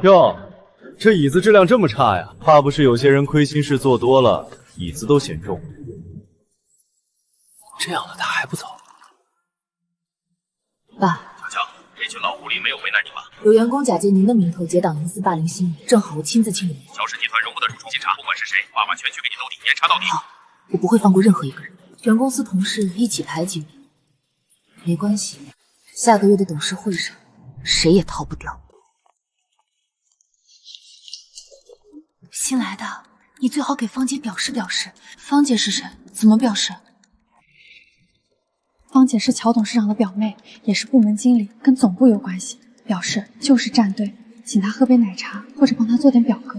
哟，这椅子质量这么差呀？怕不是有些人亏心事做多了，椅子都嫌重。这样的他还不走？爸，小强，这群老狐狸没有为难你吧？有员工假借您的名头结党营私霸凌新人，正好我亲自清理。乔氏集团容不得重重新查，不管是谁，爸爸全去给你兜底，严查到底。好，我不会放过任何一个人。全公司同事一起排挤我，没关系，下个月的董事会上，谁也逃不掉。新来的，你最好给芳姐表示表示。芳姐是谁？怎么表示？芳姐是乔董事长的表妹，也是部门经理，跟总部有关系。表示就是站队，请她喝杯奶茶，或者帮她做点表格。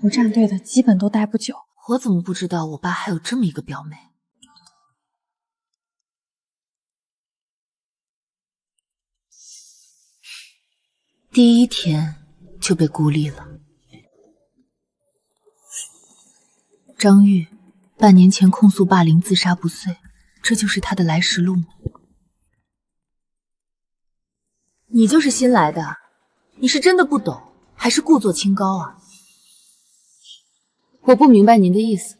不站队的基本都待不久。我怎么不知道我爸还有这么一个表妹？第一天就被孤立了。张玉半年前控诉霸凌自杀不遂，这就是他的来时路吗？你就是新来的，你是真的不懂，还是故作清高啊？我不明白您的意思。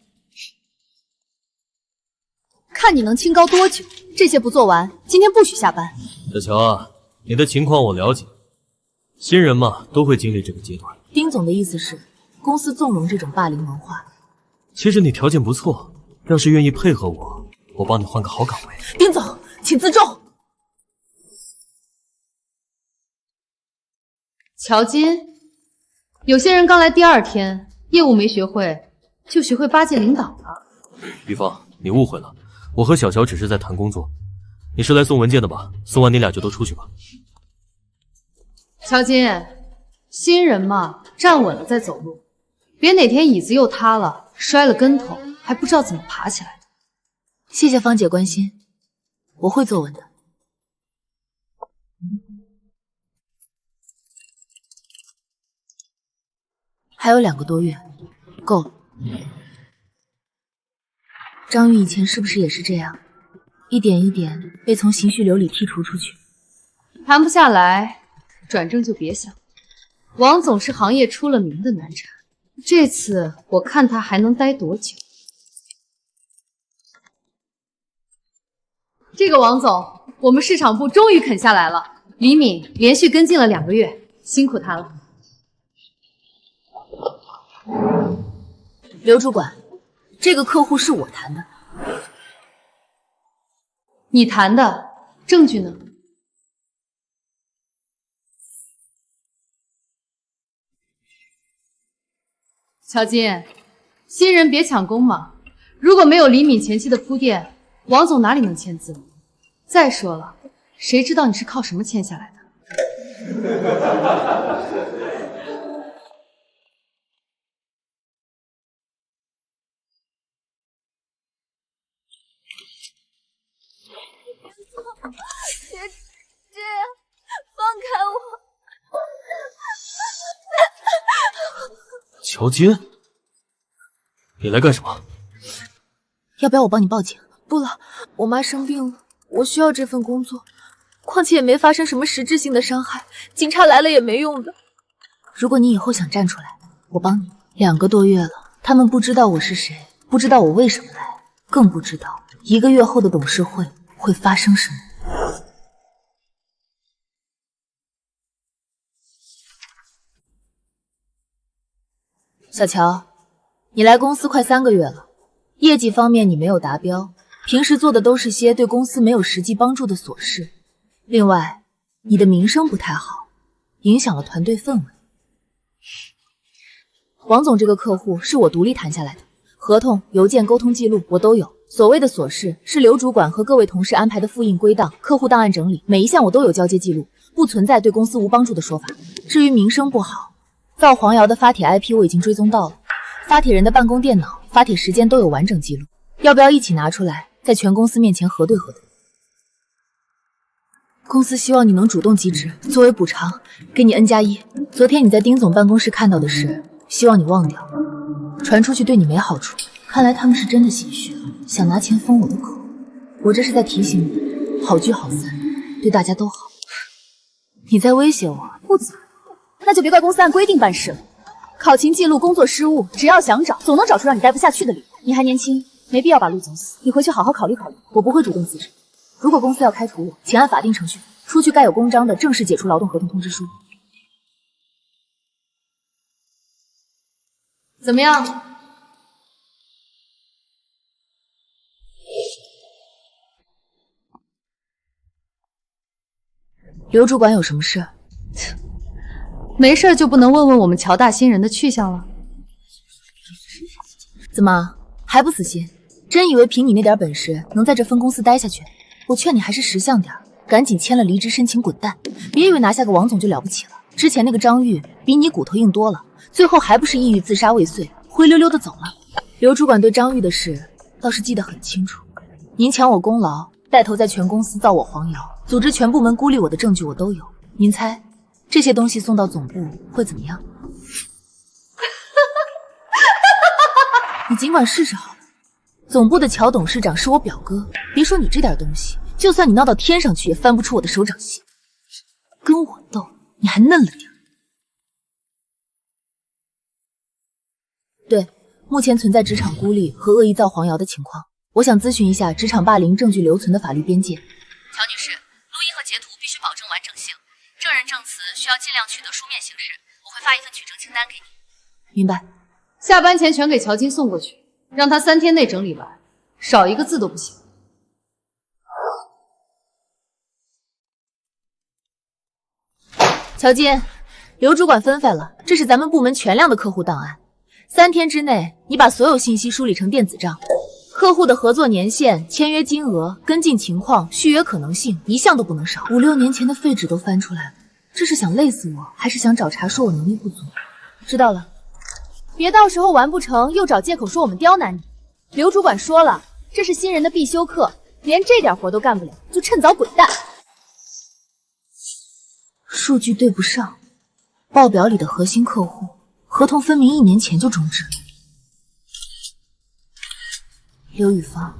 看你能清高多久，这些不做完，今天不许下班。小乔啊，你的情况我了解，新人嘛都会经历这个阶段。丁总的意思是，公司纵容这种霸凌文化。其实你条件不错，要是愿意配合我，我帮你换个好岗位。丁总，请自重。乔金，有些人刚来第2天，业务没学会，就学会巴结领导了。玉芳，你误会了，我和小乔只是在谈工作。你是来送文件的吧？送完你俩就都出去吧。乔金，新人嘛，站稳了再走路，别哪天椅子又塌了，摔了跟头，还不知道怎么爬起来。谢谢芳姐关心，我会坐稳的。还有2个多月，够了。张玉以前是不是也是这样，一点一点被从情绪流里剔除出去？谈不下来，转正就别想。王总是行业出了名的难缠，这次我看他还能待多久。这个王总，我们市场部终于肯下来了。李敏连续跟进了2个月，辛苦他了。刘主管，这个客户是我谈的。你谈的，证据呢？乔金，新人别抢功嘛。如果没有李敏前期的铺垫，王总哪里能签字？再说了，谁知道你是靠什么签下来的？姐，放开我！乔金，你来干什么？要不要我帮你报警？不了，我妈生病了，我需要这份工作。况且也没发生什么实质性的伤害，警察来了也没用的。如果你以后想站出来，我帮你。2个多月了，他们不知道我是谁，不知道我为什么来，更不知道1个月后的董事会会发生什么。小乔，你来公司快3个月了，业绩方面你没有达标，平时做的都是些对公司没有实际帮助的琐事。另外，你的名声不太好，影响了团队氛围。王总这个客户是我独立谈下来的，合同、邮件、沟通记录我都有。所谓的琐事是刘主管和各位同事安排的复印归档、客户档案整理，每一项我都有交接记录，不存在对公司无帮助的说法。至于名声不好，造黄谣的发帖 IP 我已经追踪到了，发帖人的办公电脑、发帖时间都有完整记录，要不要一起拿出来，在全公司面前核对核对？公司希望你能主动离职，作为补偿，给你 N+1。昨天你在丁总办公室看到的事，希望你忘掉，传出去对你没好处。看来他们是真的心虚了，想拿钱封我的口。我这是在提醒你，好聚好散，对大家都好。你在威胁我？不怎么，那就别怪公司按规定办事了。考勤记录、工作失误，只要想找，总能找出让你待不下去的理由。你还年轻，没必要把路走死。你回去好好考虑考虑。我不会主动辞职。如果公司要开除我，请按法定程序出具盖有公章的正式解除劳动合同通知书。怎么样？刘主管有什么事？没事就不能问问我们乔大新人的去向了？怎么还不死心？真以为凭你那点本事能在这分公司待下去？我劝你还是识相点，赶紧签了离职申请滚蛋！别以为拿下个王总就了不起了，之前那个张玉比你骨头硬多了，最后还不是抑郁自杀未遂，灰溜溜的走了。刘主管对张玉的事倒是记得很清楚，您抢我功劳，带头在全公司造我黄谣，组织全部门孤立我的证据我都有。您猜这些东西送到总部会怎么样？你尽管试试好了。总部的乔董事长是我表哥，别说你这点东西，就算你闹到天上去也翻不出我的手掌心。跟我斗，你还嫩了点。对，目前存在职场孤立和恶意造黄谣的情况，我想咨询一下职场霸凌证据留存的法律边界。乔女士，录音和截图必须保证完整性，证人证词需要尽量取得书面形式，我会发一份取证清单给你。明白。下班前全给乔金送过去，让他3天内整理完，少一个字都不行。乔金，刘主管吩咐了，这是咱们部门全量的客户档案，3天之内你把所有信息梳理成电子账，客户的合作年限、签约金额、跟进情况、续约可能性，一项都不能少。5、6年前的废纸都翻出来了，这是想累死我，还是想找茬说我能力不足？知道了。别到时候完不成又找借口说我们刁难你。刘主管说了，这是新人的必修课，连这点活都干不了，就趁早滚蛋。数据对不上，报表里的核心客户合同分明1年前就终止了。刘雨芳，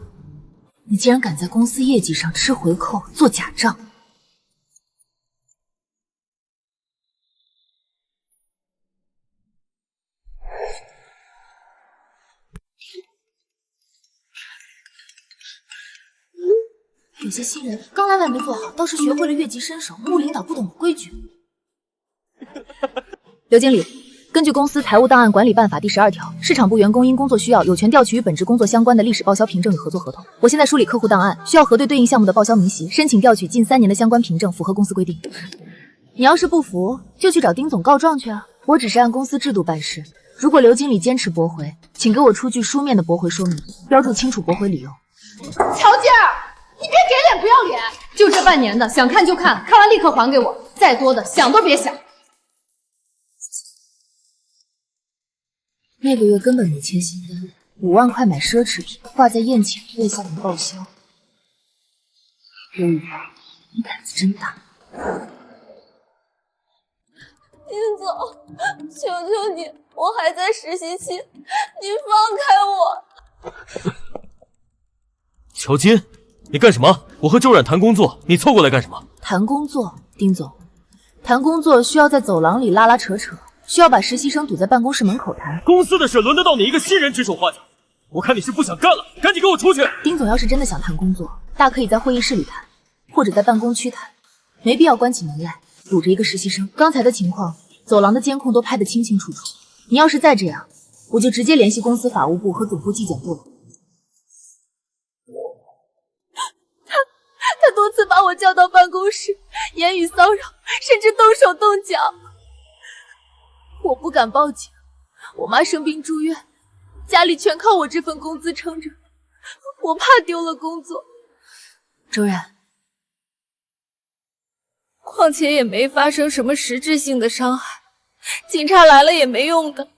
你竟然敢在公司业绩上吃回扣、做假账！有些新人刚来完没做好，倒是学会了越级伸手，木领导不懂的规矩。刘经理，根据公司财务档案管理办法第12条，市场部员工因工作需要，有权调取与本职工作相关的历史报销凭证与合作合同。我现在梳理客户档案，需要核对对应项目的报销明细，申请调取近3年的相关凭证，符合公司规定。你要是不服，就去找丁总告状去啊！我只是按公司制度办事，如果刘经理坚持驳回，请给我出具书面的驳回说明，标注清楚驳回理由。乔静儿，你别给脸不要脸！就这半年的，想看就看，看完立刻还给我，再多的想都别想。那个月根本没签新单，5万块买奢侈品，挂在宴请会下面报销。刘雨芳，你胆子真大！丁总，求求你，我还在实习期，你放开我！乔金，你干什么？我和周冉谈工作，你凑过来干什么？谈工作，丁总，谈工作需要在走廊里拉拉扯扯，需要把实习生堵在办公室门口谈。公司的事轮得到你一个新人指手画脚？我看你是不想干了，赶紧给我出去！丁总要是真的想谈工作，大可以在会议室里谈，或者在办公区谈，没必要关起门来堵着一个实习生。刚才的情况，走廊的监控都拍得清清楚楚。你要是再这样，我就直接联系公司法务部和总部纪检部了。他多次把我叫到办公室，言语骚扰，甚至动手动脚。我不敢报警，我妈生病住院，家里全靠我这份工资撑着，我怕丢了工作。周冉，况且也没发生什么实质性的伤害，警察来了也没用的。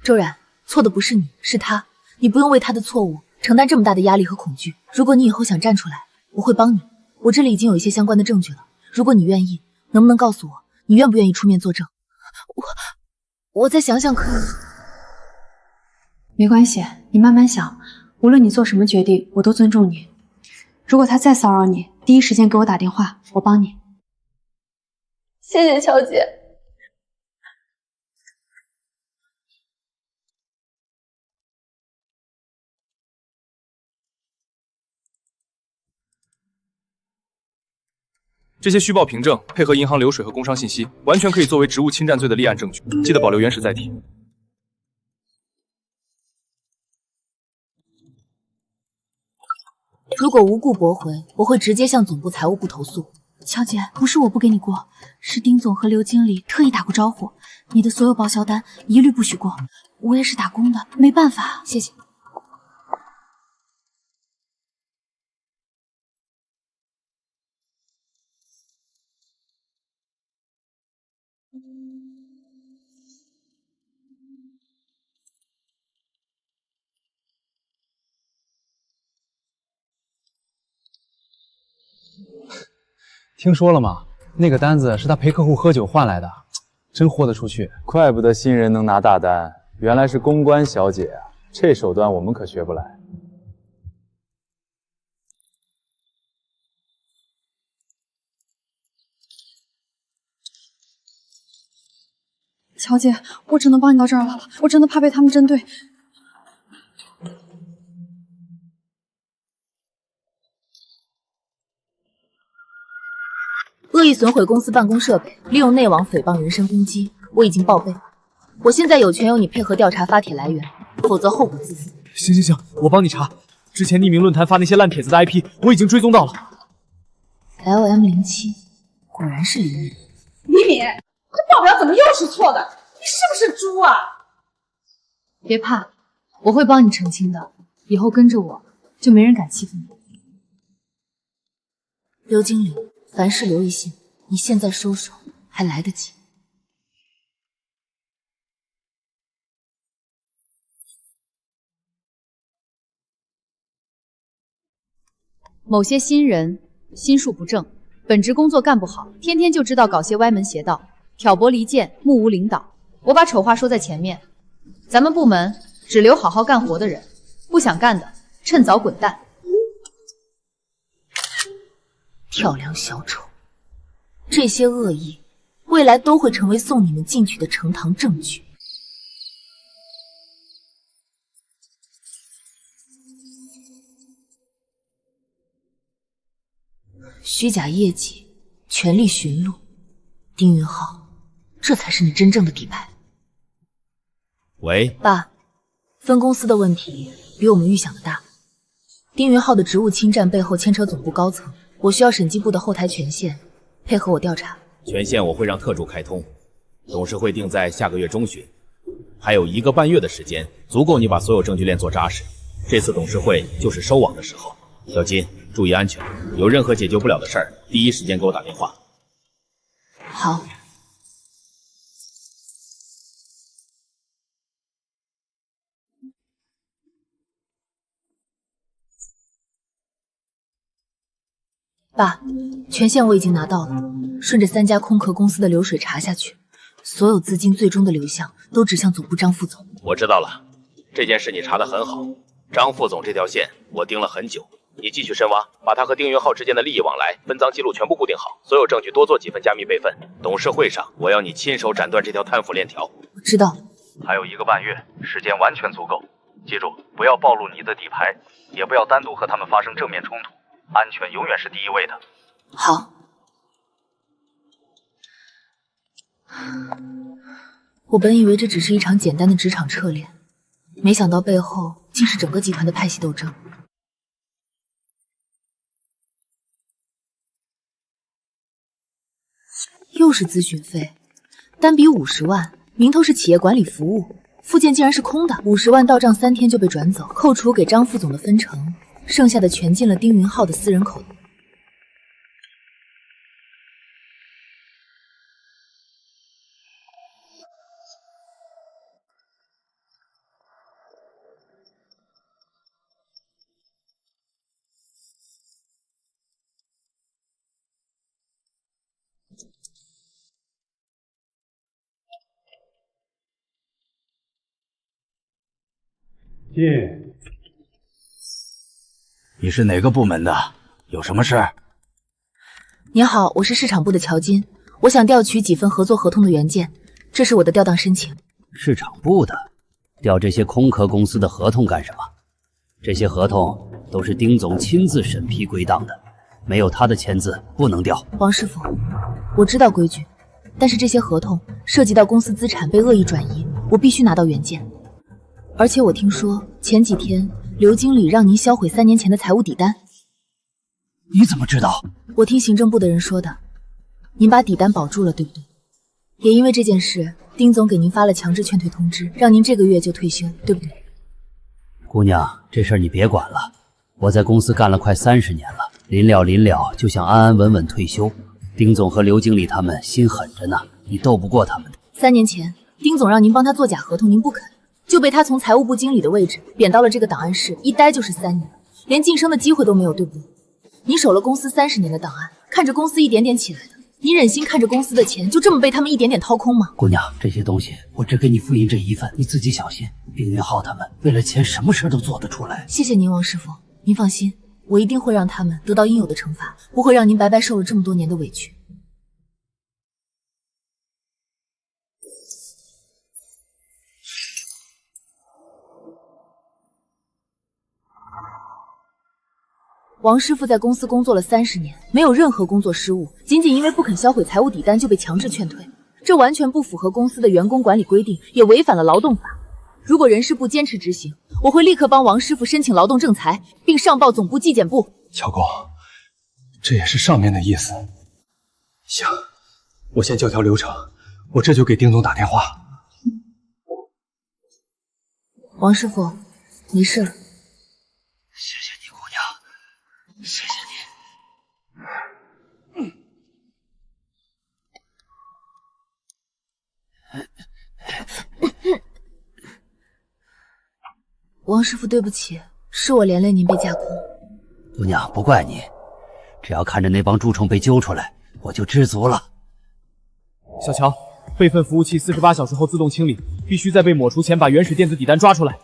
周冉，错的不是你，是他，你不用为他的错误承担这么大的压力和恐惧。如果你以后想站出来，我会帮你，我这里已经有一些相关的证据了，如果你愿意，能不能告诉我，你愿不愿意出面作证？我再想想可以。没关系，你慢慢想。无论你做什么决定，我都尊重你。如果他再骚扰你，第一时间给我打电话，我帮你。谢谢乔姐。这些虚报凭证配合银行流水和工商信息，完全可以作为职务侵占罪的立案证据，记得保留原始载体。如果无故驳回，我会直接向总部财务部投诉。乔姐，不是我不给你过，是丁总和刘经理特意打过招呼，你的所有报销单一律不许过。我也是打工的，没办法。谢谢。听说了吗？那个单子是他陪客户喝酒换来的，真豁得出去。怪不得新人能拿大单，原来是公关小姐啊！这手段我们可学不来。乔姐，我只能帮你到这儿了，我真的怕被他们针对。恶意损毁公司办公设备，利用内网诽谤人身攻击，我已经报备。我现在有权由你配合调查发帖来源，否则后果自负。行，我帮你查。之前匿名论坛发那些烂帖子的 IP， 我已经追踪到了。LM07，果然是李敏。李敏，这报表怎么又是错的？你是不是猪啊？别怕，我会帮你澄清的。以后跟着我，就没人敢欺负你。刘经理。凡事留一线，你现在收手还来得及。某些新人心术不正，本职工作干不好，天天就知道搞些歪门邪道，挑拨离间，目无领导。我把丑话说在前面，咱们部门只留好好干活的人，不想干的趁早滚蛋。跳梁小丑。这些恶意，未来都会成为送你们进去的呈堂证据。虚假业绩，全力寻路，丁云浩，这才是你真正的底牌。喂，爸，分公司的问题比我们预想的大。丁云浩的职务侵占背后牵扯总部高层，我需要审计部的后台权限。配合我调查，权限我会让特助开通，董事会定在下个月中旬，还有1个半月的时间，足够你把所有证据链做扎实。这次董事会就是收网的时候，小金注意安全，有任何解决不了的事儿，第一时间给我打电话。好。爸，权限我已经拿到了，顺着3家空壳公司的流水查下去，所有资金最终的流向都指向总部张副总。我知道了，这件事你查得很好，张副总这条线我盯了很久，你继续深挖，把他和丁云浩之间的利益往来、分赃记录全部固定好，所有证据多做几份加密备份。董事会上，我要你亲手斩断这条贪腐链条。我知道。还有1个半月，时间完全足够。记住，不要暴露你的底牌，也不要单独和他们发生正面冲突。安全永远是第一位的。好。我本以为这只是一场简单的职场测练，没想到背后竟是整个集团的派系斗争。又是咨询费，单笔50万，名头是企业管理服务，附件竟然是空的。50万到账3天就被转走，扣除给张副总的分成。剩下的全进了丁云浩的私人口袋。进。你是哪个部门的？有什么事？您好，我是市场部的乔金，我想调取几份合作合同的原件，这是我的调档申请。市场部的，调这些空壳公司的合同干什么？这些合同都是丁总亲自审批归档的，没有他的签字不能调。王师傅，我知道规矩，但是这些合同涉及到公司资产被恶意转移，我必须拿到原件。而且我听说前几天刘经理让您销毁3年前的财务底单。你怎么知道？我听行政部的人说的。您把底单保住了，对不对？也因为这件事，丁总给您发了强制劝退通知，让您这个月就退休，对不对？姑娘，这事儿你别管了。我在公司干了快30年了，临了就想安安稳稳退休。丁总和刘经理他们心狠着呢，你斗不过他们的。3年前，丁总让您帮他做假合同，您不肯，就被他从财务部经理的位置贬到了这个档案室，一待就是3年，连晋升的机会都没有，对不对？您守了公司30年的档案，看着公司一点点起来的，你忍心看着公司的钱就这么被他们一点点掏空吗？姑娘，这些东西我只给你复印这一份，你自己小心。丁云浩他们为了钱什么事都做得出来。谢谢您，王师傅，您放心，我一定会让他们得到应有的惩罚，不会让您白白受了这么多年的委屈。王师傅在公司工作了30年，没有任何工作失误，仅仅因为不肯销毁财务底单就被强制劝退，这完全不符合公司的员工管理规定，也违反了劳动法。如果人事部坚持执行，我会立刻帮王师傅申请劳动仲裁，并上报总部纪检部。乔公，这也是上面的意思。行，我先教条流程，我这就给丁总打电话。王师傅，没事了。谢谢你，姑娘，谢谢你。王师傅，对不起，是我连累您被架空。姑娘，不怪你，只要看着那帮蛀虫被揪出来，我就知足了。小乔，备份服务器48小时后自动清理，必须在被抹除前把原始电子底单抓出来。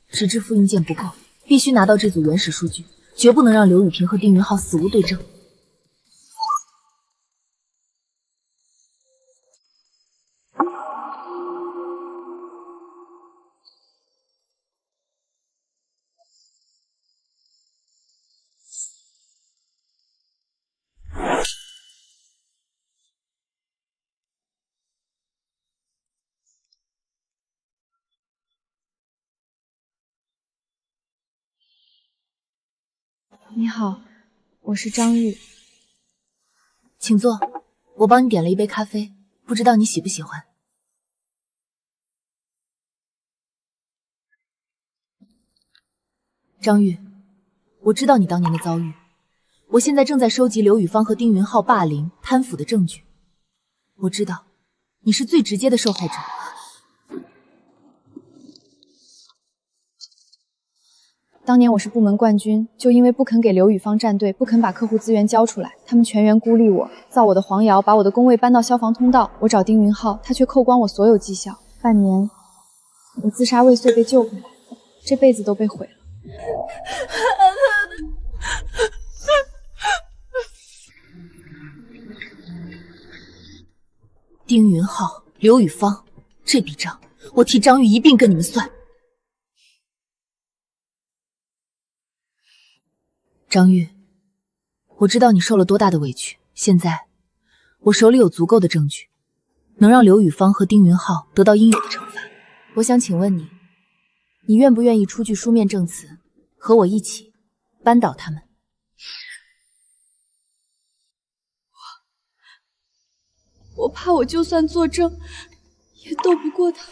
纸质复印件不够，必须拿到这组原始数据，绝不能让刘雨萍和丁云浩死无对证。你好，我是张玉，请坐，我帮你点了一杯咖啡，不知道你喜不喜欢。张玉，我知道你当年的遭遇，我现在正在收集刘雨芳和丁云浩霸凌、贪腐的证据。我知道你是最直接的受害者。当年我是部门冠军，就因为不肯给刘雨芳站队，不肯把客户资源交出来，他们全员孤立我，造我的黄谣，把我的工位搬到消防通道。我找丁云浩，他却扣光我所有绩效。半年，我自杀未遂被救回来，这辈子都被毁了。丁云浩、刘雨芳，这笔账我替张玉一并跟你们算。张玉，我知道你受了多大的委屈，现在我手里有足够的证据，能让刘雨芳和丁云浩得到应有的惩罚。我想请问你，你愿不愿意出具书面证词，和我一起扳倒他们？我怕我就算作证，也斗不过他。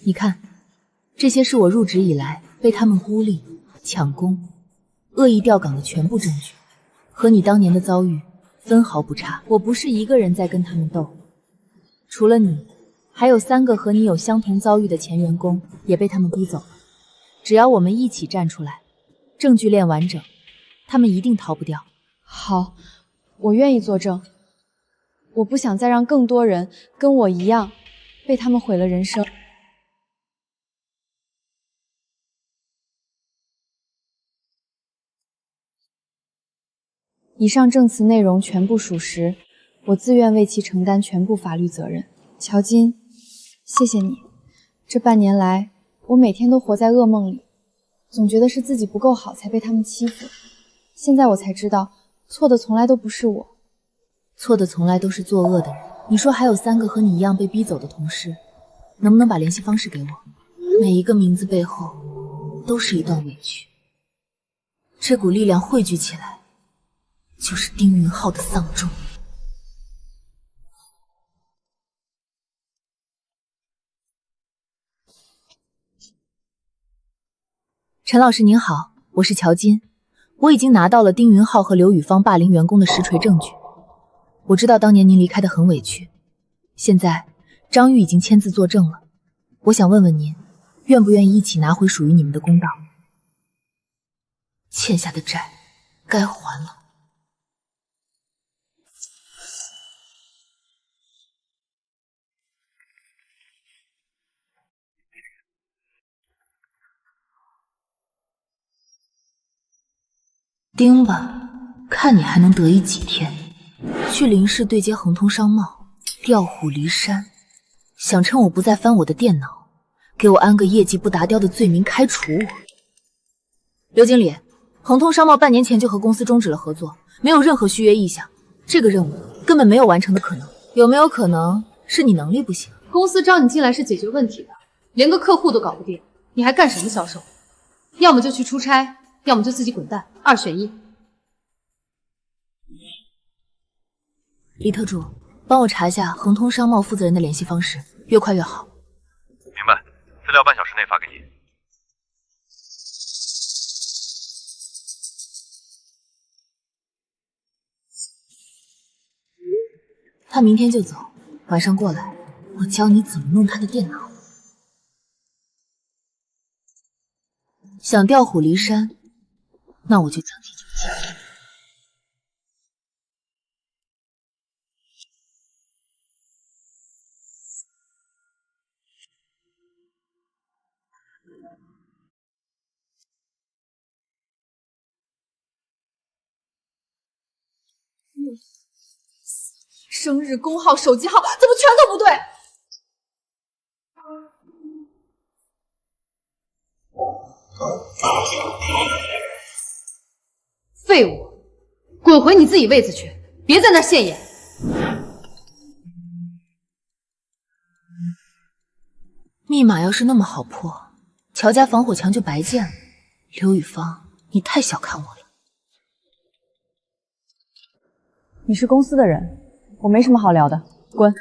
你看，这些是我入职以来被他们孤立、抢功、恶意调岗的全部证据，和你当年的遭遇分毫不差。我不是一个人在跟他们斗，除了你，还有3个和你有相同遭遇的前员工也被他们逼走了。只要我们一起站出来，证据链完整，他们一定逃不掉。好，我愿意作证。我不想再让更多人跟我一样，被他们毁了人生。以上证词内容全部属实，我自愿为其承担全部法律责任。乔金，谢谢你。这半年来，我每天都活在噩梦里，总觉得是自己不够好才被他们欺负。现在我才知道，错的从来都不是我，错的从来都是作恶的人。你说还有3个和你一样被逼走的同事，能不能把联系方式给我？每一个名字背后都是一段委屈，这股力量汇聚起来，就是丁云浩的丧钟。陈老师您好，我是乔金，我已经拿到了丁云浩和刘宇芳霸凌员工的实锤证据。我知道当年您离开的很委屈，现在张玉已经签字作证了，我想问问您，愿不愿意一起拿回属于你们的公道？欠下的债该还了。盯吧，看你还能得意几天。去林氏对接恒通商贸，调虎离山，想趁我不再翻我的电脑，给我安个业绩不达标的罪名开除我。刘经理，恒通商贸半年前就和公司终止了合作，没有任何续约意向，这个任务根本没有完成的可能。有没有可能是你能力不行？公司招你进来是解决问题的，连个客户都搞不定，你还干什么销售？要么就去出差，要么就自己滚蛋，2选1。李特助，帮我查一下恒通商贸负责人的联系方式，越快越好。明白，资料半小时内发给你。他明天就走，晚上过来，我教你怎么弄他的电脑。想调虎离山，那我就将计就计。生日、工号、手机号怎么全都不对？废物，滚回你自己位子去，别在那现眼。密码要是那么好破，乔家防火墙就白建了。刘宇芳，你太小看我了。你是公司的人，我没什么好聊的，滚。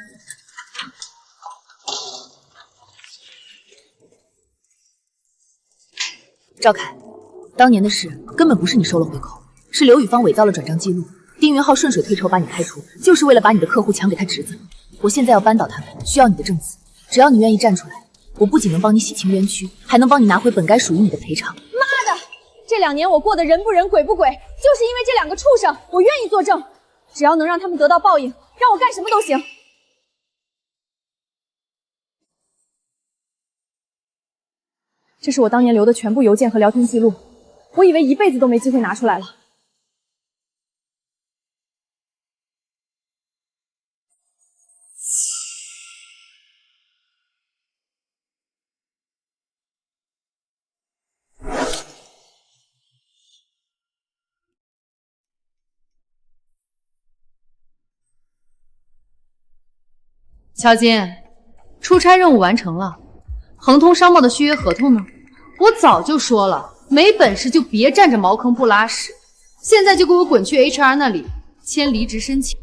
赵凯，当年的事根本不是你收了回扣，是刘宇芳伪造了转账记录，丁云浩顺水推舟把你开除，就是为了把你的客户抢给他侄子。我现在要扳倒他们，需要你的证词，只要你愿意站出来，我不仅能帮你洗清冤屈，还能帮你拿回本该属于你的赔偿。妈的，这2年我过得人不人鬼不鬼，就是因为这2个畜生，我愿意作证，只要能让他们得到报应，让我干什么都行。这是我当年留的全部邮件和聊天记录，我以为一辈子都没机会拿出来了。乔金，出差任务完成了，恒通商贸的续约合同呢？我早就说了，没本事就别占着茅坑不拉屎，现在就给我滚去 HR 那里签离职申请。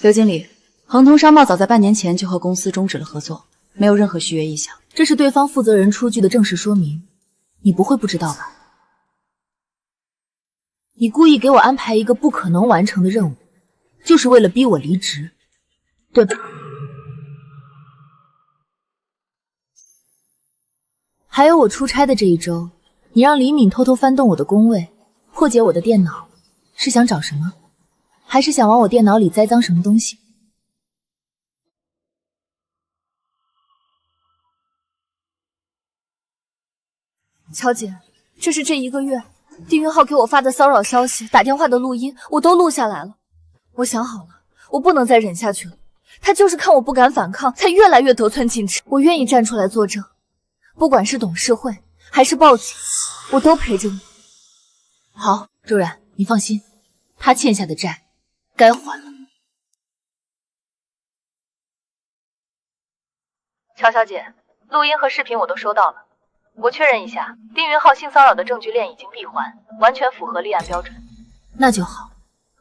刘经理，恒通商贸早在半年前就和公司终止了合作，没有任何续约意向。这是对方负责人出具的正式说明，你不会不知道吧？你故意给我安排一个不可能完成的任务，就是为了逼我离职，对吧？还有我出差的这一周，你让李敏偷偷翻动我的工位，破解我的电脑，是想找什么？还是想往我电脑里栽赃什么东西？乔姐，这是这1个月丁云浩给我发的骚扰消息、打电话的录音，我都录下来了。我想好了，我不能再忍下去了。他就是看我不敢反抗，才越来越得寸进尺。我愿意站出来作证，不管是董事会还是报警，我都陪着你。好，周然，你放心，他欠下的债该还了。乔小姐，录音和视频我都收到了，我确认一下，丁云浩性骚扰的证据链已经闭环，完全符合立案标准。那就好，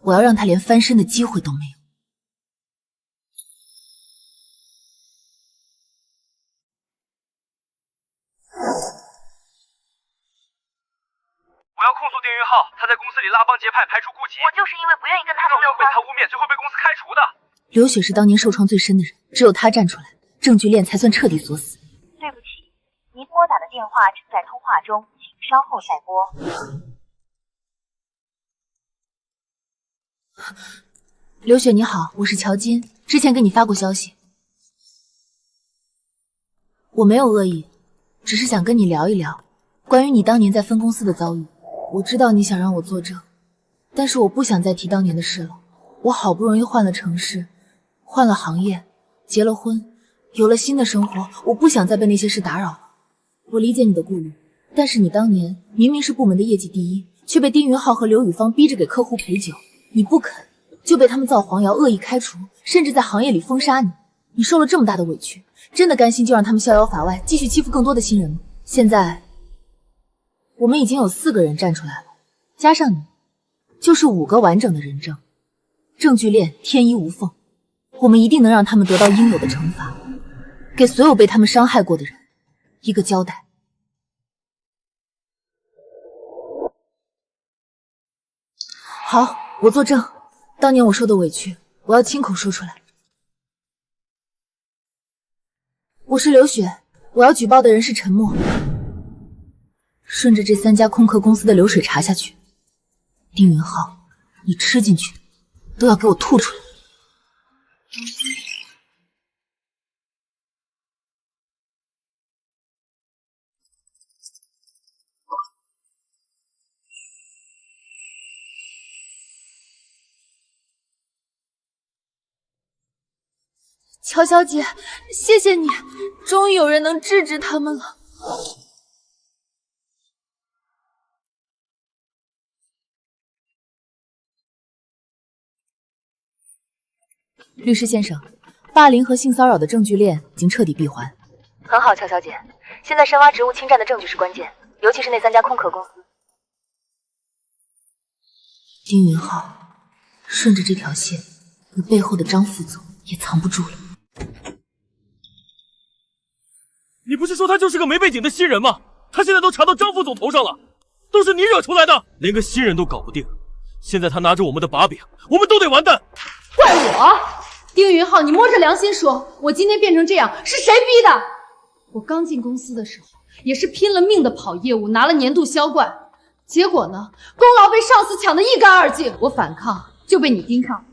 我要让他连翻身的机会都没有。我要控诉丁云浩，他在公司里拉帮结派，排除顾忌。我就是因为不愿意跟他们要被他污蔑，最后被公司开除的。刘雪是当年受创最深的人，只有她站出来，证据链才算彻底锁死。对不起，您拨打的电话正在通话中，请稍后再拨。刘雪你好，我是乔金，之前给你发过消息。我没有恶意，只是想跟你聊一聊关于你当年在分公司的遭遇。我知道你想让我作证，但是我不想再提当年的事了。我好不容易换了城市，换了行业，结了婚，有了新的生活，我不想再被那些事打扰了。我理解你的顾虑，但是你当年明明是部门的业绩第一，却被丁云浩和刘宇芳逼着给客户陪酒，你不肯，就被他们造黄谣，恶意开除，甚至在行业里封杀你。你受了这么大的委屈，真的甘心就让他们逍遥法外，继续欺负更多的新人吗？现在我们已经有4个人站出来了，加上你，就是5个完整的人证，证据链天衣无缝。我们一定能让他们得到应有的惩罚，给所有被他们伤害过的人一个交代。好，我作证，当年我受的委屈，我要亲口说出来。我是刘雪，我要举报的人是陈默。顺着这3家空壳公司的流水查下去，丁云浩，你吃进去都要给我吐出来。乔小姐，谢谢你，终于有人能制止他们了。律师先生，霸凌和性骚扰的证据链已经彻底闭环。很好，乔小姐，现在深挖职务侵占的证据是关键，尤其是那3家空壳公司。丁云浩，顺着这条线，你背后的张副总也藏不住了。你不是说他就是个没背景的新人吗？他现在都查到张副总头上了，都是你惹出来的，连个新人都搞不定。现在他拿着我们的把柄，我们都得完蛋。怪我？丁云浩，你摸着良心说，我今天变成这样是谁逼的？我刚进公司的时候也是拼了命的跑业务，拿了年度销冠，结果呢，功劳被上司抢得一干二净。我反抗就被你盯上，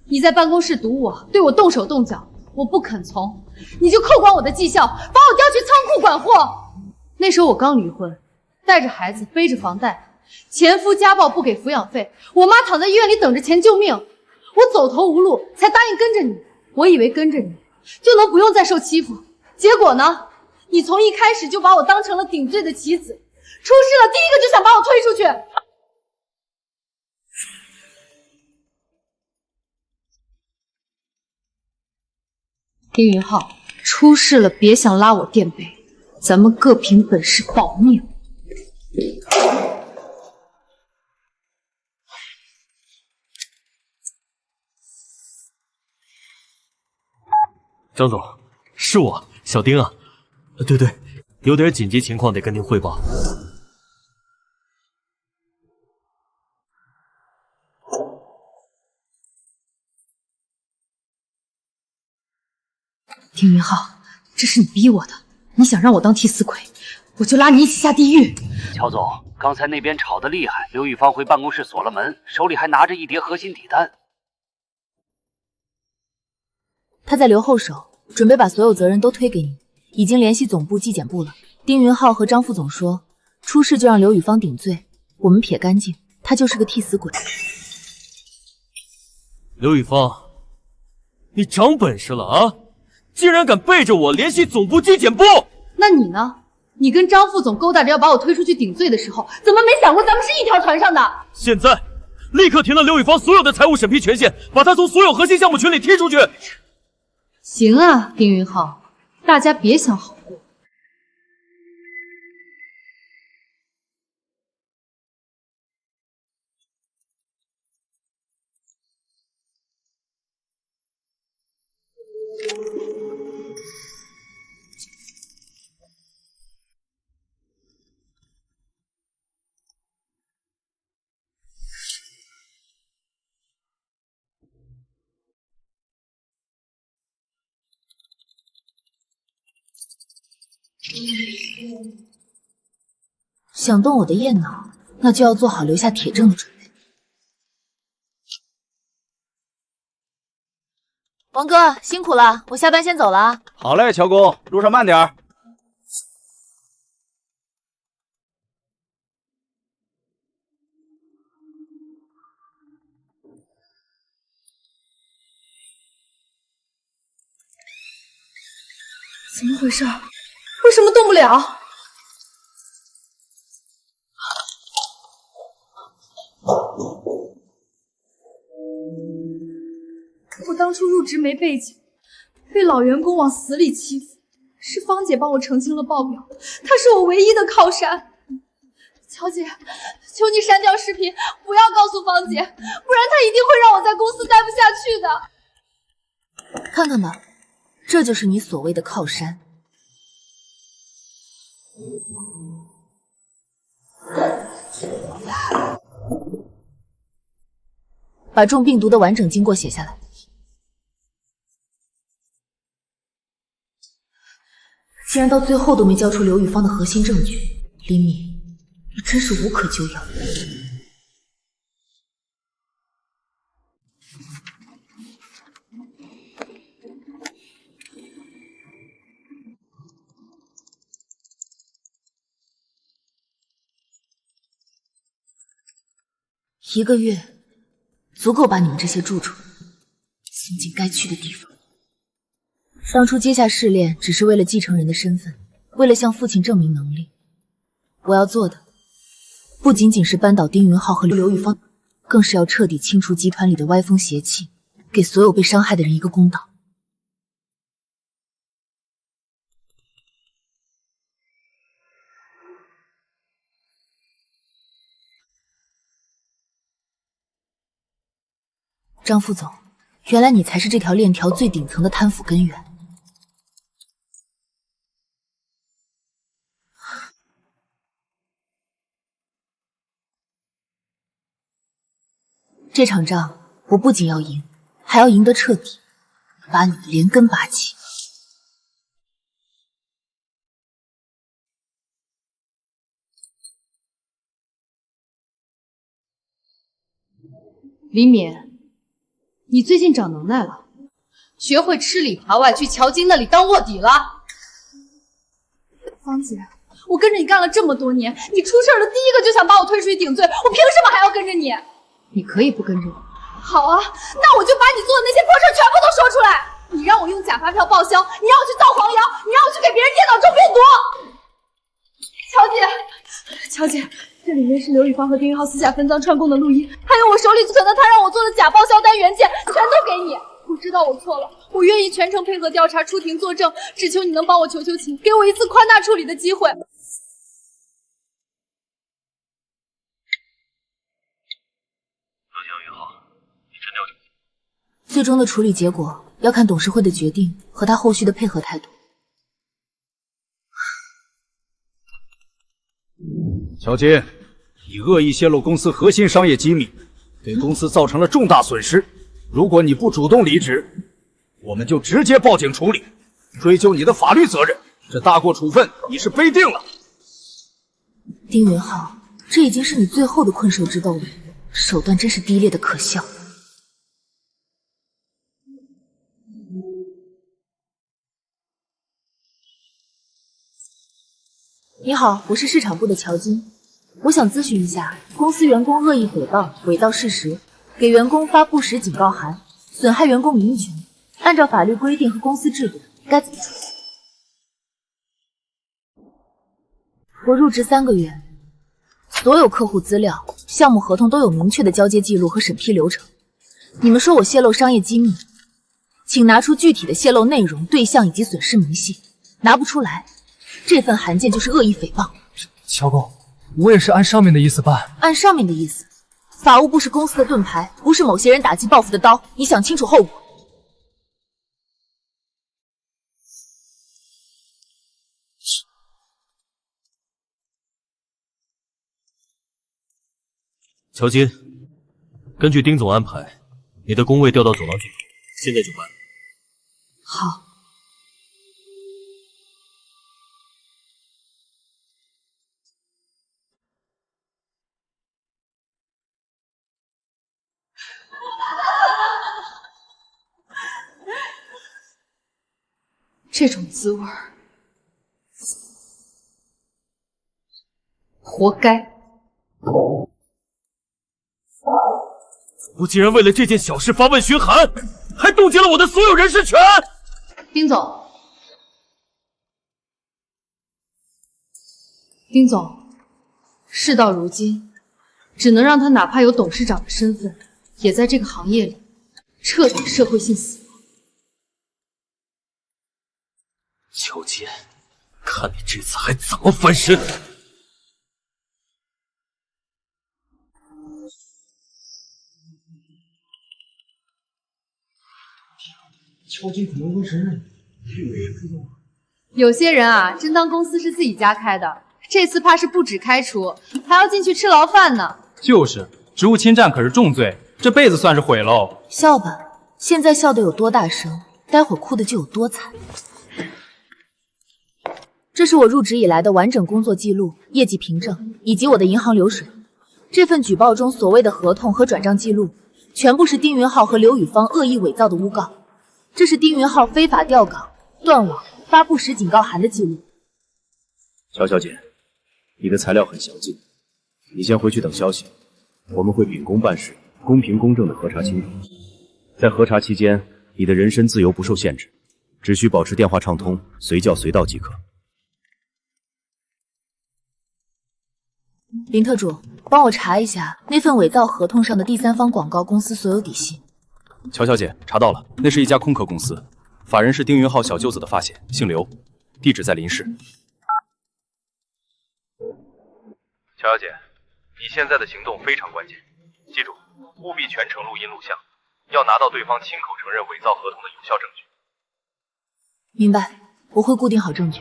你在办公室堵我，对我动手动脚，我不肯从，你就扣管我的绩效，把我调去仓库管货。那时候我刚离婚，带着孩子，背着房贷，前夫家暴不给抚养费，我妈躺在医院里等着钱救命，我走投无路才答应跟着你。我以为跟着你就能不用再受欺负，结果呢，你从一开始就把我当成了顶罪的棋子，出事了第一个就想把我推出去。丁云浩，出事了别想拉我垫背，咱们各凭本事保命。张总，是我，小丁啊。对对，有点紧急情况得跟您汇报。丁云浩，这是你逼我的，你想让我当替死鬼，我就拉你一起下地狱。乔总，刚才那边吵得厉害，刘宇芳回办公室锁了门，手里还拿着一叠核心底单。他在留后手，准备把所有责任都推给你，已经联系总部纪检部了。丁云浩和张副总说，出事就让刘宇芳顶罪，我们撇干净，他就是个替死鬼。刘宇芳，你长本事了啊！竟然敢背着我联系总部纪检部！那你呢？你跟张副总勾搭着要把我推出去顶罪的时候，怎么没想过咱们是一条船上的？现在立刻停了刘宇芳所有的财务审批权限，把他从所有核心项目群里踢出去。行啊，丁云浩，大家别想好过。想动我的雁脑，那就要做好留下铁证的准备。王哥辛苦了，我下班先走了啊。好嘞，乔工，路上慢点儿。怎么回事？为什么动不了？我当初入职没背景，被老员工往死里欺负，是芳姐帮我澄清了报表，她是我唯一的靠山。乔姐，求你删掉视频，不要告诉芳姐，不然她一定会让我在公司待不下去的。看看吧，这就是你所谓的靠山。把中病毒的完整经过写下来。竟然到最后都没交出刘宇芳的核心证据，林敏，你真是无可救药。1个月足够把你们这些蛀虫送进该去的地方。当初接下试炼只是为了继承人的身份，为了向父亲证明能力。我要做的不仅仅是扳倒丁云浩和刘宇芳，更是要彻底清除集团里的歪风邪气，给所有被伤害的人一个公道。张副总，原来你才是这条链条最顶层的贪腐根源。这场仗我不仅要赢，还要赢得彻底，把你连根拔起。李敏，你最近长能耐了，学会吃里扒外，去乔金那里当卧底了。芳姐，我跟着你干了这么多年，你出事了第一个就想把我推出去顶罪，我凭什么还要跟着你？你可以不跟着我。好啊，那我就把你做的那些破事全部都说出来。你让我用假发票报销，你让我去造黄谣，你让我去给别人电脑中病毒。乔姐，这里面是刘宇芳和丁云浩私下分赃串供的录音，还有我手里存的他让我做的假报销单原件，全都给你。我知道我错了，我愿意全程配合调查，出庭作证，只求你能帮我求求情，给我一次宽大处理的机会。最终的处理结果要看董事会的决定和他后续的配合态度。乔金，你恶意泄露公司核心商业机密，对公司造成了重大损失。如果你不主动离职，我们就直接报警处理，追究你的法律责任。这大过处分你是背定了。丁云浩，这已经是你最后的困兽之斗了，手段真是低劣的可笑。你好，我是市场部的乔金，我想咨询一下，公司员工恶意诽谤、伪造事实，给员工发不实警告函，损害员工名誉权，按照法律规定和公司制度，该怎么处理？我入职3个月，所有客户资料、项目合同都有明确的交接记录和审批流程。你们说我泄露商业机密，请拿出具体的泄露内容、对象以及损失明细。拿不出来，这份函件就是恶意诽谤。乔工，我也是按上面的意思办。按上面的意思，法务部是公司的盾牌，不是某些人打击报复的刀。你想清楚后果。乔金，根据丁总安排，你的工位调到走廊去，现在就办。好。这种滋味儿，活该！我竟然为了这件小事发问询函，还冻结了我的所有人事权！丁总，丁总，事到如今，只能让他哪怕有董事长的身份，也在这个行业里彻底社会性死亡。乔金，看你这次还怎么翻身！乔金可能会是认有些人啊，真当公司是自己家开的，这次怕是不止开除，还要进去吃牢饭呢。就是，职务侵占可是重罪，这辈子算是毁喽。笑吧，现在笑得有多大声，待会儿哭的就有多惨。这是我入职以来的完整工作记录、业绩凭证以及我的银行流水。这份举报中所谓的合同和转账记录，全部是丁云浩和刘宇芳恶意伪造的诬告。这是丁云浩非法调岗、断网、发不实警告函的记录。乔小姐，你的材料很详尽，你先回去等消息，我们会秉公办事，公平公正的核查清楚。在核查期间，你的人身自由不受限制，只需保持电话畅通，随叫随到即可。林特助，帮我查一下那份伪造合同上的第三方广告公司所有底细。乔小姐，查到了，那是一家空壳公司，法人是丁云浩小舅子的发现，姓刘，地址在临市。乔小姐，你现在的行动非常关键，记住，务必全程录音录像，要拿到对方亲口承认伪造合同的有效证据。明白，我会固定好证据。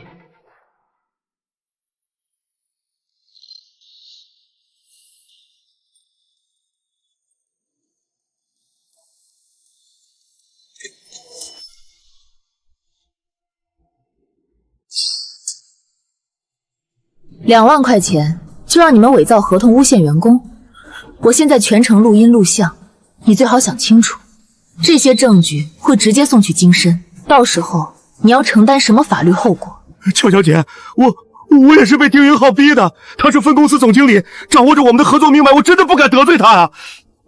2万块钱就让你们伪造合同诬陷员工，我现在全程录音录像，你最好想清楚，这些证据会直接送去京深，到时候你要承担什么法律后果。邱小姐，我也是被丁云浩逼的，他是分公司总经理，掌握着我们的合作命脉，我真的不敢得罪他啊！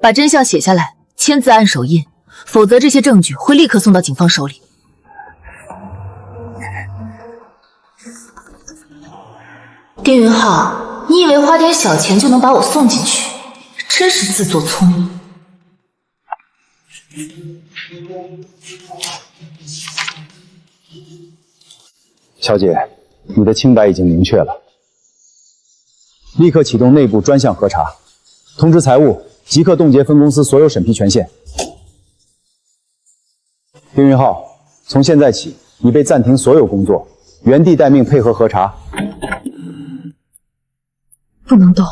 把真相写下来，签字按手印，否则这些证据会立刻送到警方手里。丁云浩，你以为花点小钱就能把我送进去？真是自作聪明。小姐，你的清白已经明确了，立刻启动内部专项核查，通知财务即刻冻结分公司所有审批权限。丁云浩，从现在起，你被暂停所有工作，原地待命，配合核查。不能动，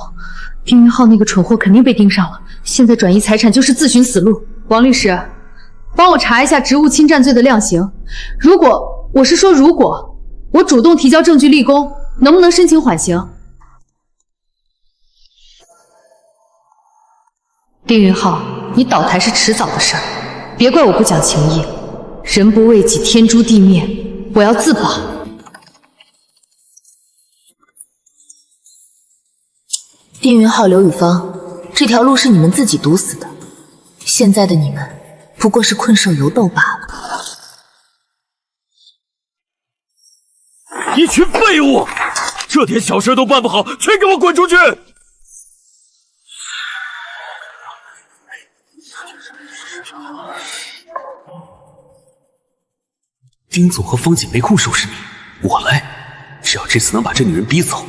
丁云浩那个蠢货肯定被盯上了，现在转移财产就是自寻死路。王律师，帮我查一下职务侵占罪的量刑。如果我主动提交证据立功，能不能申请缓刑？丁云浩，你倒台是迟早的事儿，别怪我不讲情义。人不为己，天诛地灭，我要自保。丁云浩、刘宇芳，这条路是你们自己堵死的，现在的你们不过是困兽犹斗罢了。一群废物，这点小事都办不好，全给我滚出去！丁总和方姐没空收拾你，我来。只要这次能把这女人逼走，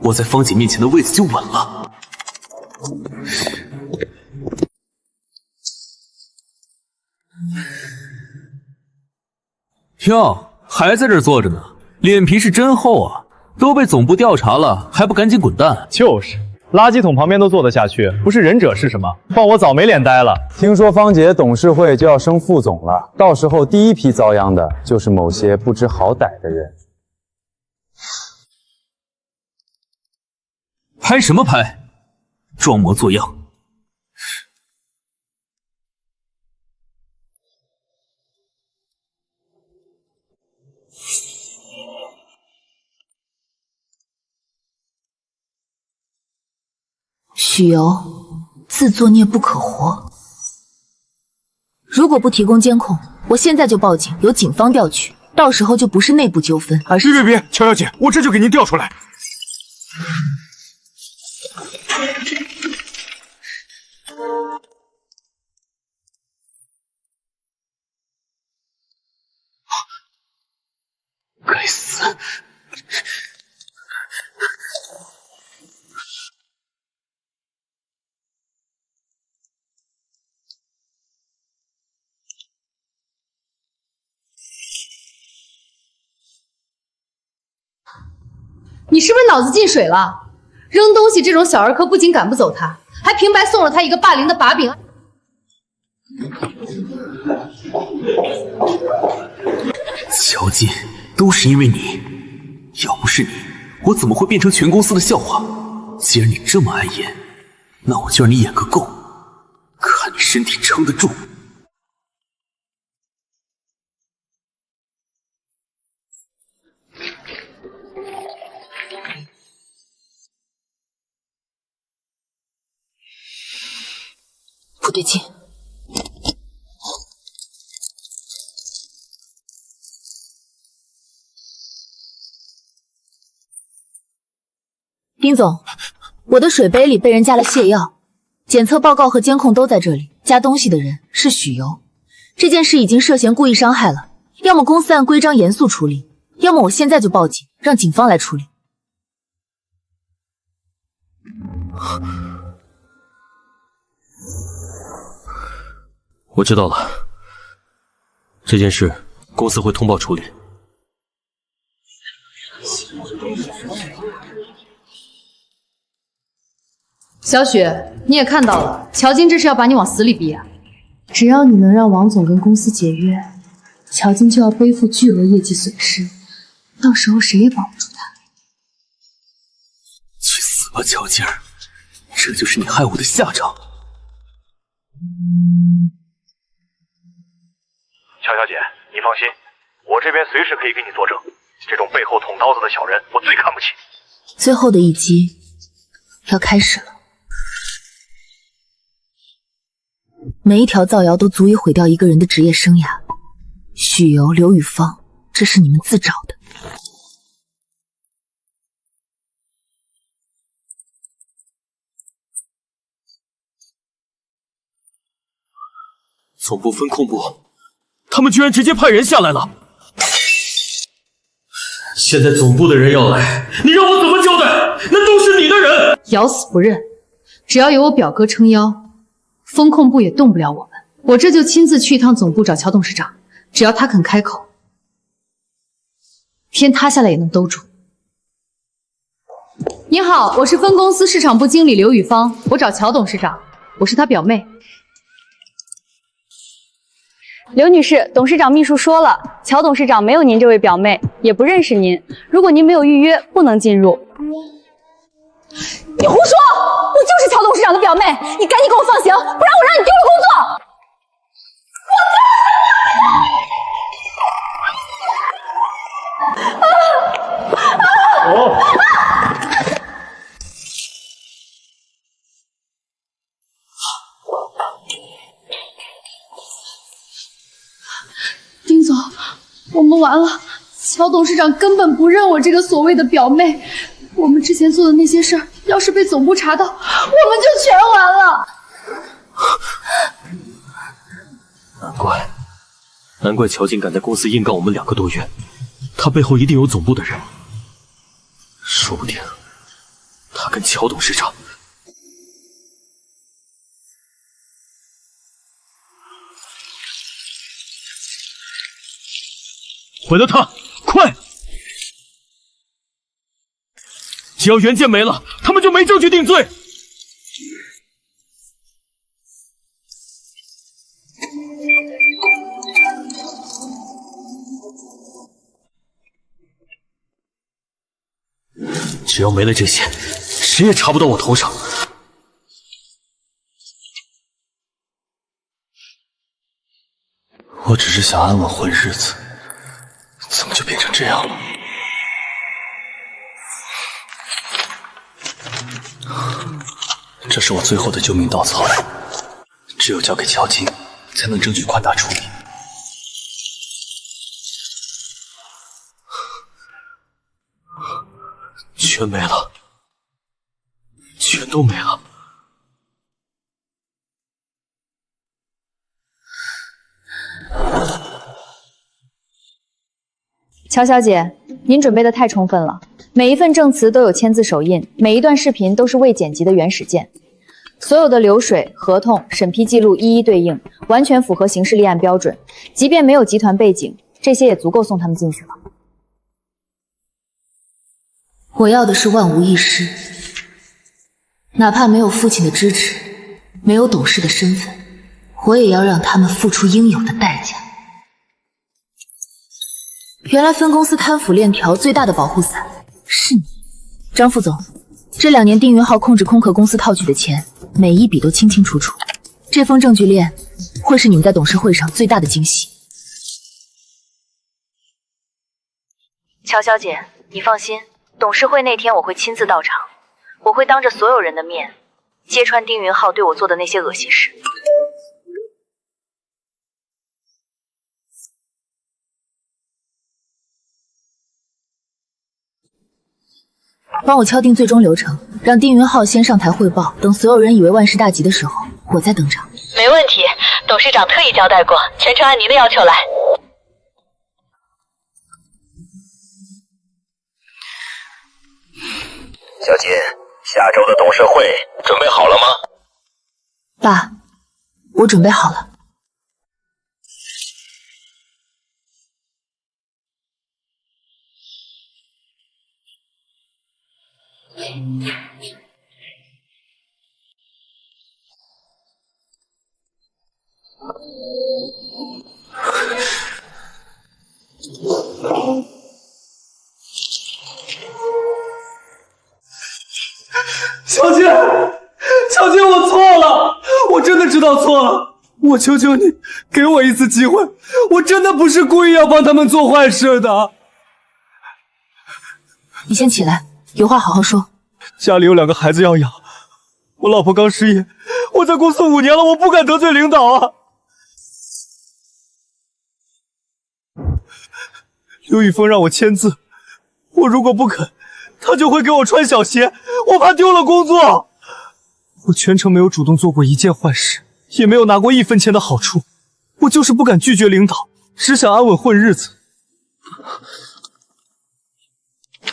我在方姐面前的位子就稳了。哟，还在这儿坐着呢，脸皮是真厚啊！都被总部调查了，还不赶紧滚蛋？就是，垃圾桶旁边都坐得下去，不是忍者是什么？换我早没脸待了。听说方姐董事会就要升副总了，到时候第一批遭殃的就是某些不知好歹的人。拍什么拍？装模作样。许由，自作孽不可活。如果不提供监控，我现在就报警，由警方调取，到时候就不是内部纠纷，而是……别，乔小姐，我这就给您调出来。该死！你是不是脑子进水了？扔东西这种小儿科不仅赶不走他，还平白送了他一个霸凌的把柄。乔进，都是因为你，要不是你，我怎么会变成全公司的笑话？既然你这么爱演，那我就让你演个够，看你身体撑得住。不对劲。丁总，我的水杯里被人加了泻药，检测报告和监控都在这里。加东西的人是许由，这件事已经涉嫌故意伤害了，要么公司按规章严肃处理，要么我现在就报警，让警方来处理。我知道了，这件事公司会通报处理。小雪，你也看到了，乔金这是要把你往死里逼啊！只要你能让王总跟公司解约，乔金就要背负巨额业绩损失，到时候谁也保不住他。去死吧，乔金儿！这就是你害我的下场。乔小姐，你放心，我这边随时可以给你作证。这种背后捅刀子的小人，我最看不起。最后的一击要开始了。每一条造谣都足以毁掉一个人的职业生涯。许由、刘宇芳，这是你们自找的。总部分控部，他们居然直接派人下来了。现在总部的人要来，你让我怎么交代？那都是你的人！咬死不认，只要有我表哥撑腰，风控部也动不了我们。我这就亲自去一趟总部找乔董事长，只要他肯开口，天塌下来也能兜住。你好，我是分公司市场部经理刘宇芳，我找乔董事长，我是他表妹。刘女士，董事长秘书说了，乔董事长没有您这位表妹，也不认识您。如果您没有预约，不能进入。你胡说！我就是乔董事长的表妹，你赶紧给我放行，不然我让你丢了工作！丁总，我们完了，乔董事长根本不认我这个所谓的表妹。我们之前做的那些事儿，要是被总部查到，我们就全完了。难怪乔静敢在公司硬干我们2个多月，他背后一定有总部的人，说不定他跟乔董事长。毁了他，快！只要原件没了，他们就没证据定罪。只要没了这些，谁也查不到我头上。我只是想安稳混日子，怎么就变成这样了？这是我最后的救命稻草了，只有交给乔金，才能争取宽大处理。全没了，全都没了。乔小姐，您准备的太充分了，每一份证词都有签字手印，每一段视频都是未剪辑的原始件，所有的流水、合同、审批记录一一对应，完全符合刑事立案标准。即便没有集团背景，这些也足够送他们进去了。我要的是万无一失，哪怕没有父亲的支持，没有董事的身份，我也要让他们付出应有的代价。原来分公司贪腐链条最大的保护伞是你，张副总。这2年丁云浩控制空壳公司套取的钱，每一笔都清清楚楚。这封证据链会是你们在董事会上最大的惊喜。乔小姐，你放心，董事会那天我会亲自到场，我会当着所有人的面揭穿丁云浩对我做的那些恶心事。帮我敲定最终流程，让丁云浩先上台汇报，等所有人以为万事大吉的时候，我再登场。没问题，董事长特意交代过，全程按您的要求来。小金，下周的董事会准备好了吗？爸，我准备好了。小金，小金，我错了，我真的知道错了，我求求你，给我一次机会，我真的不是故意要帮他们做坏事的。你先起来，有话好好说。家里有2个孩子要养，我老婆刚失业，我在公司5年了，我不敢得罪领导啊。刘宇峰让我签字，我如果不肯，他就会给我穿小鞋，我怕丢了工作。我全程没有主动做过一件坏事，也没有拿过1分钱的好处，我就是不敢拒绝领导，只想安稳混日子。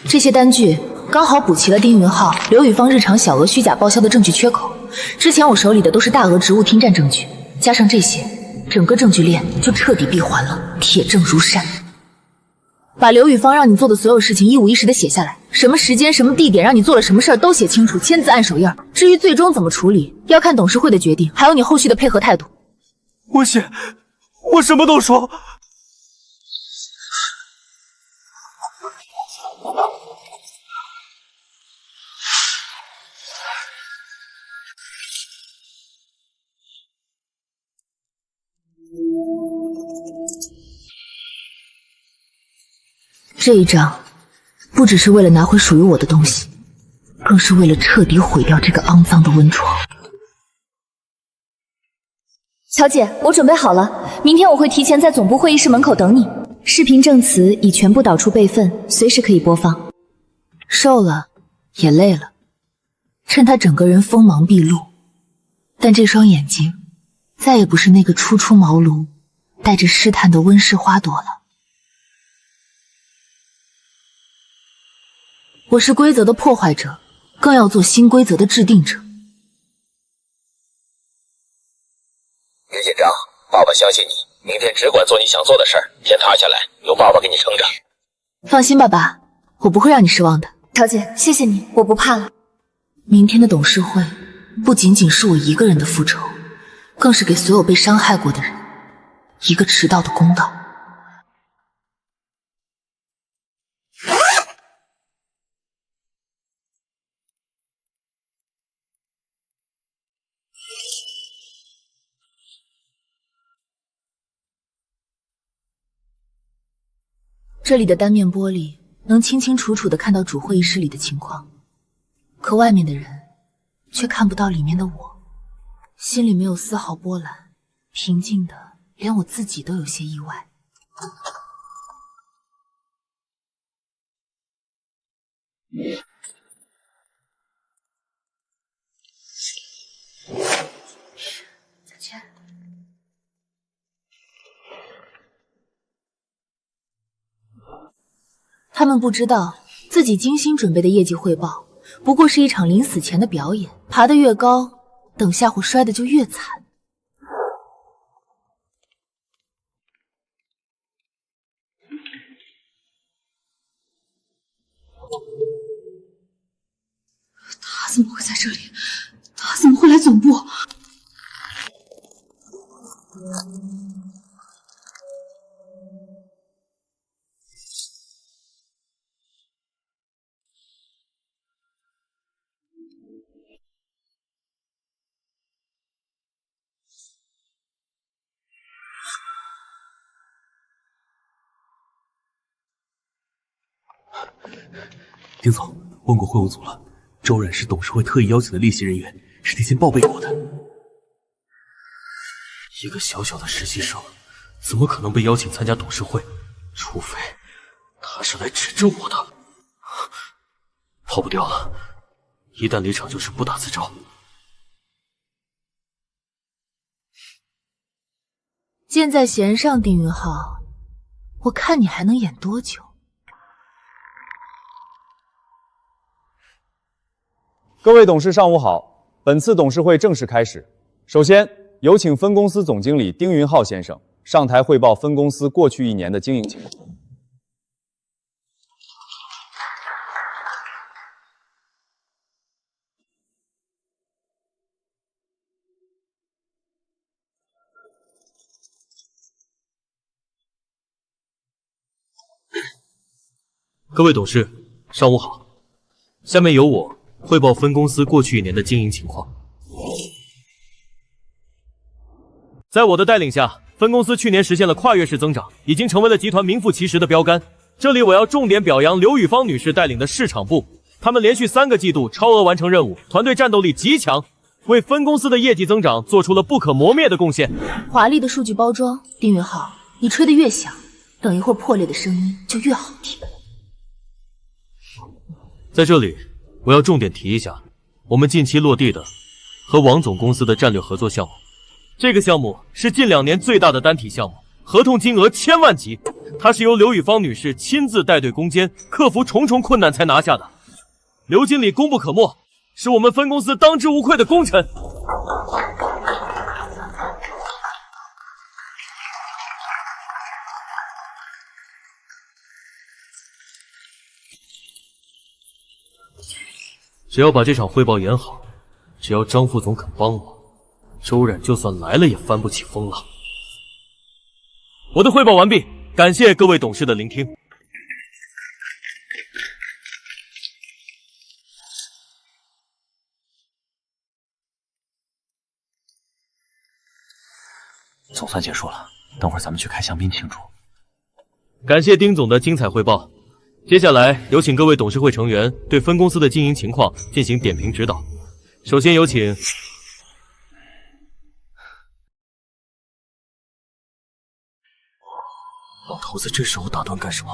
这些单据刚好补齐了丁云浩、刘宇芳日常小额虚假报销的证据缺口。之前我手里的都是大额职务听占证据，加上这些，整个证据链就彻底闭环了，铁证如山。把刘宇芳让你做的所有事情一五一十的写下来，什么时间、什么地点让你做了什么事儿都写清楚，签字按手印。至于最终怎么处理，要看董事会的决定，还有你后续的配合态度。我写，我什么都说。这一仗，不只是为了拿回属于我的东西，更是为了彻底毁掉这个肮脏的温床。乔姐，我准备好了，明天我会提前在总部会议室门口等你。视频证词已全部导出备份，随时可以播放。瘦了，也累了，趁他整个人锋芒毕露，但这双眼睛再也不是那个初出茅庐、带着试探的温室花朵了。我是规则的破坏者，更要做新规则的制定者。别紧张，爸爸相信你，明天只管做你想做的事儿，天塌下来有爸爸给你撑着。放心吧，爸，我不会让你失望的。乔姐，谢谢你，我不怕了。明天的董事会不仅仅是我一个人的复仇，更是给所有被伤害过的人一个迟到的公道。这里的单面玻璃能清清楚楚地看到主会议室里的情况，可外面的人却看不到里面的我，心里没有丝毫波澜，平静的连我自己都有些意外。再见。他们不知道自己精心准备的业绩汇报不过是一场临死前的表演，爬得越高，等下会摔得就越惨。他怎么会在这里？他怎么会来总部？丁总，问过会务组了，周冉是董事会特意邀请的例行人员，是提前报备过的。一个小小的实习生，怎么可能被邀请参加董事会？除非他是来指证我的。跑不掉了，一旦离场就是不打自招。箭在弦上，丁云浩，我看你还能演多久？各位董事上午好，本次董事会正式开始。首先，有请分公司总经理丁云浩先生上台汇报分公司过去1年的经营情况。各位董事，上午好。下面由我汇报分公司过去1年的经营情况。在我的带领下，分公司去年实现了跨越式增长，已经成为了集团名副其实的标杆。这里我要重点表扬刘雨芳女士带领的市场部，他们连续3个季度超额完成任务，团队战斗力极强，为分公司的业绩增长做出了不可磨灭的贡献。华丽的数据包装，丁云浩，你吹得越响，等一会儿破裂的声音就越好听。在这里，我要重点提一下我们近期落地的和王总公司的战略合作项目。这个项目是近2年最大的单体项目，合同金额1000万级，它是由刘雨芳女士亲自带队攻坚，克服重重困难才拿下的。刘经理功不可没，是我们分公司当之无愧的功臣。只要把这场汇报演好，只要张副总肯帮我，周冉就算来了也翻不起风浪。我的汇报完毕，感谢各位董事的聆听。总算结束了，等会儿咱们去开香槟庆祝。感谢丁总的精彩汇报，接下来有请各位董事会成员对分公司的经营情况进行点评指导。首先有请老头子这时候打断干什么？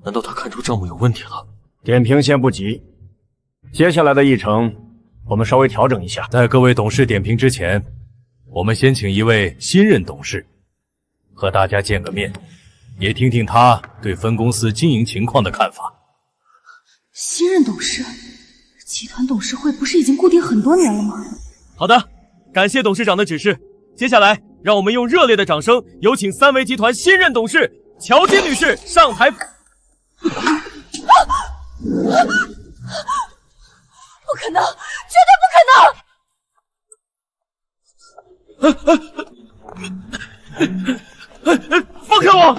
难道他看出账目有问题了？点评先不急，接下来的议程我们稍微调整一下。在各位董事点评之前，我们先请一位新任董事和大家见个面，也听听他对分公司经营情况的看法。新任董事，集团董事会不是已经固定很多年了吗？好的，感谢董事长的指示。接下来，让我们用热烈的掌声，有请三维集团新任董事乔金女士上台。不可能，绝对不可能！放开我！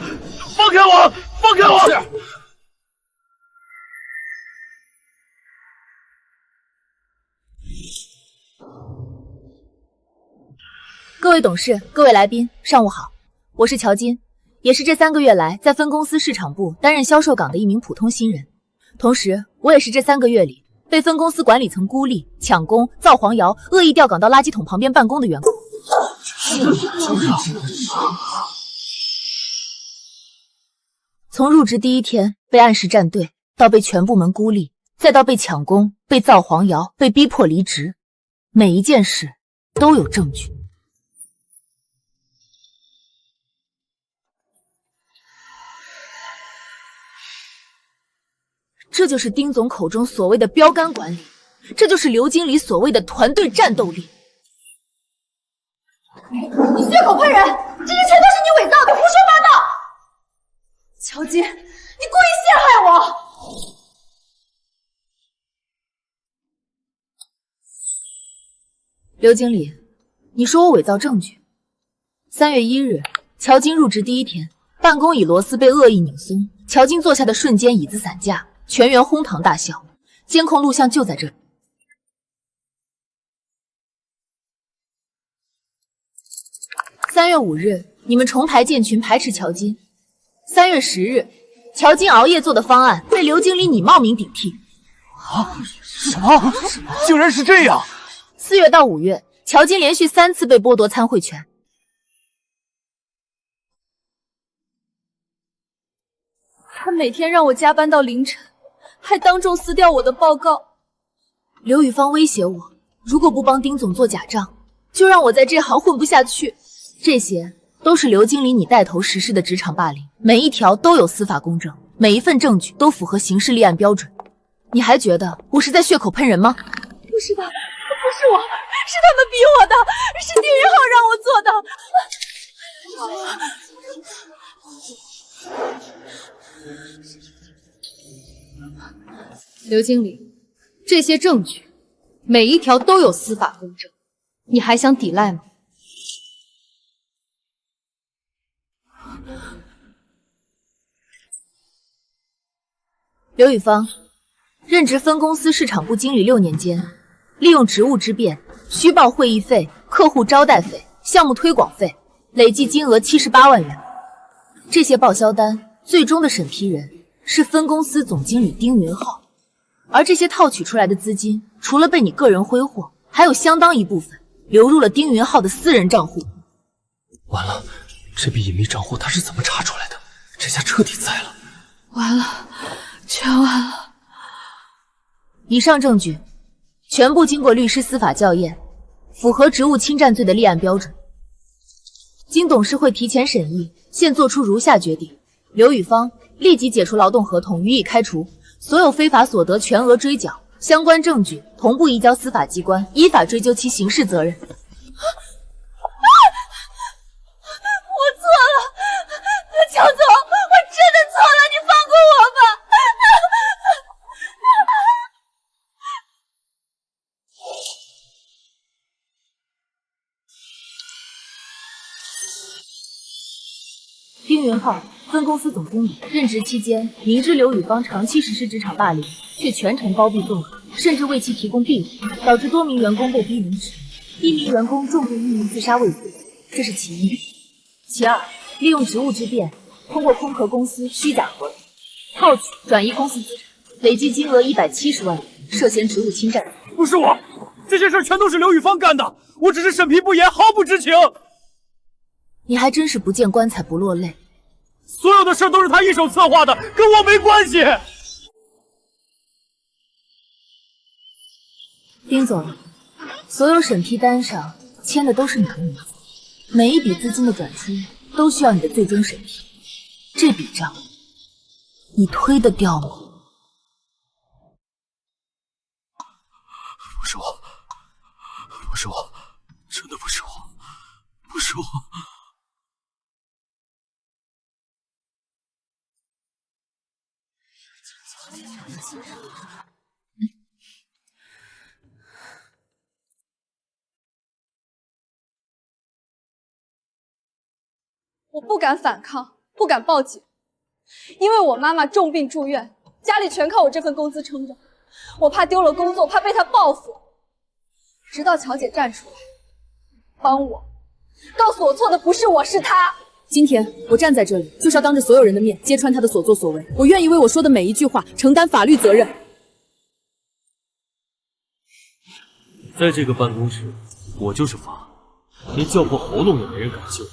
放开我！放开我！各位董事，各位来宾，上午好，我是乔金，也是这3个月来在分公司市场部担任销售岗的一名普通新人。同时，我也是这3个月里被分公司管理层孤立、抢功、造黄谣、恶意调岗到垃圾桶旁边办公的员工。从入职第1天被暗示站队，到被全部门孤立，再到被抢功、被造黄谣、被逼迫离职，每一件事都有证据。这就是丁总口中所谓的标杆管理，这就是刘经理所谓的团队战斗力。你血口喷人，这些全都是你伪造的，胡说八道！乔金，你故意陷害我！刘经理，你说我伪造证据？3月1日，乔金入职第1天，办公椅螺丝被恶意拧松，乔金坐下的瞬间椅子散架。全员哄堂大笑，监控录像就在这里。3月5日，你们重排建群排斥乔金。3月10日，乔金熬夜做的方案被刘经理你冒名顶替。什么？竟然是这样！4月到5月，乔金连续3次被剥夺参会权。他每天让我加班到凌晨。还当众撕掉我的报告。刘宇芳威胁我，如果不帮丁总做假账，就让我在这行混不下去。这些都是刘经理你带头实施的职场霸凌，每一条都有司法公正，每一份证据都符合刑事立案标准。你还觉得我是在血口喷人吗？不是的，不是我，是他们逼我的，是丁云浩让我做的。刘经理，这些证据每一条都有司法公正，你还想抵赖吗？刘宇芳，任职分公司市场部经理6年间，利用职务之便虚报会议费、客户招待费、项目推广费，累计金额78万元。这些报销单最终的审批人是分公司总经理丁云浩。而这些套取出来的资金，除了被你个人挥霍，还有相当一部分流入了丁云浩的私人账户。完了，这笔隐秘账户他是怎么查出来的？这下彻底栽了。完了，全完了。以上证据全部经过律师司法校验，符合职务侵占罪的立案标准。经董事会提前审议，现作出如下决定：刘宇芳立即解除劳动合同，予以开除。所有非法所得全额追缴，相关证据同步移交司法机关，依法追究其刑事责任。我错了，乔总，我真的错了，你放过我吧。丁云浩，分公司总经理，任职期间明知刘宇芳长期实施职场霸凌，却全程包庇纵容，甚至为其提供庇护，导致多名员工被逼离职，1名员工重度抑郁自杀未遂，这是其一。其二，利用职务之便，通过空壳公司虚假合同，套取转移公司资产，累计金额170万元，涉嫌职务侵占。不是我，这些事全都是刘宇芳干的，我只是审批不严，毫不知情。你还真是不见棺材不落泪。所有的事都是他一手策划的，跟我没关系。丁总，所有审批单上签的都是你的名字，每一笔资金的转出都需要你的最终审批。这笔账，你推得掉吗？不是我，不是我，真的不是我，不是我。我不敢反抗，不敢报警，因为我妈妈重病住院，家里全靠我这份工资撑着。我怕丢了工作，怕被她报复。直到乔姐站出来，帮我，告诉我错的不是我，是她。今天我站在这里，就是要当着所有人的面揭穿她的所作所为。我愿意为我说的每一句话承担法律责任。在这个办公室，我就是法，连叫破喉咙也没人敢救。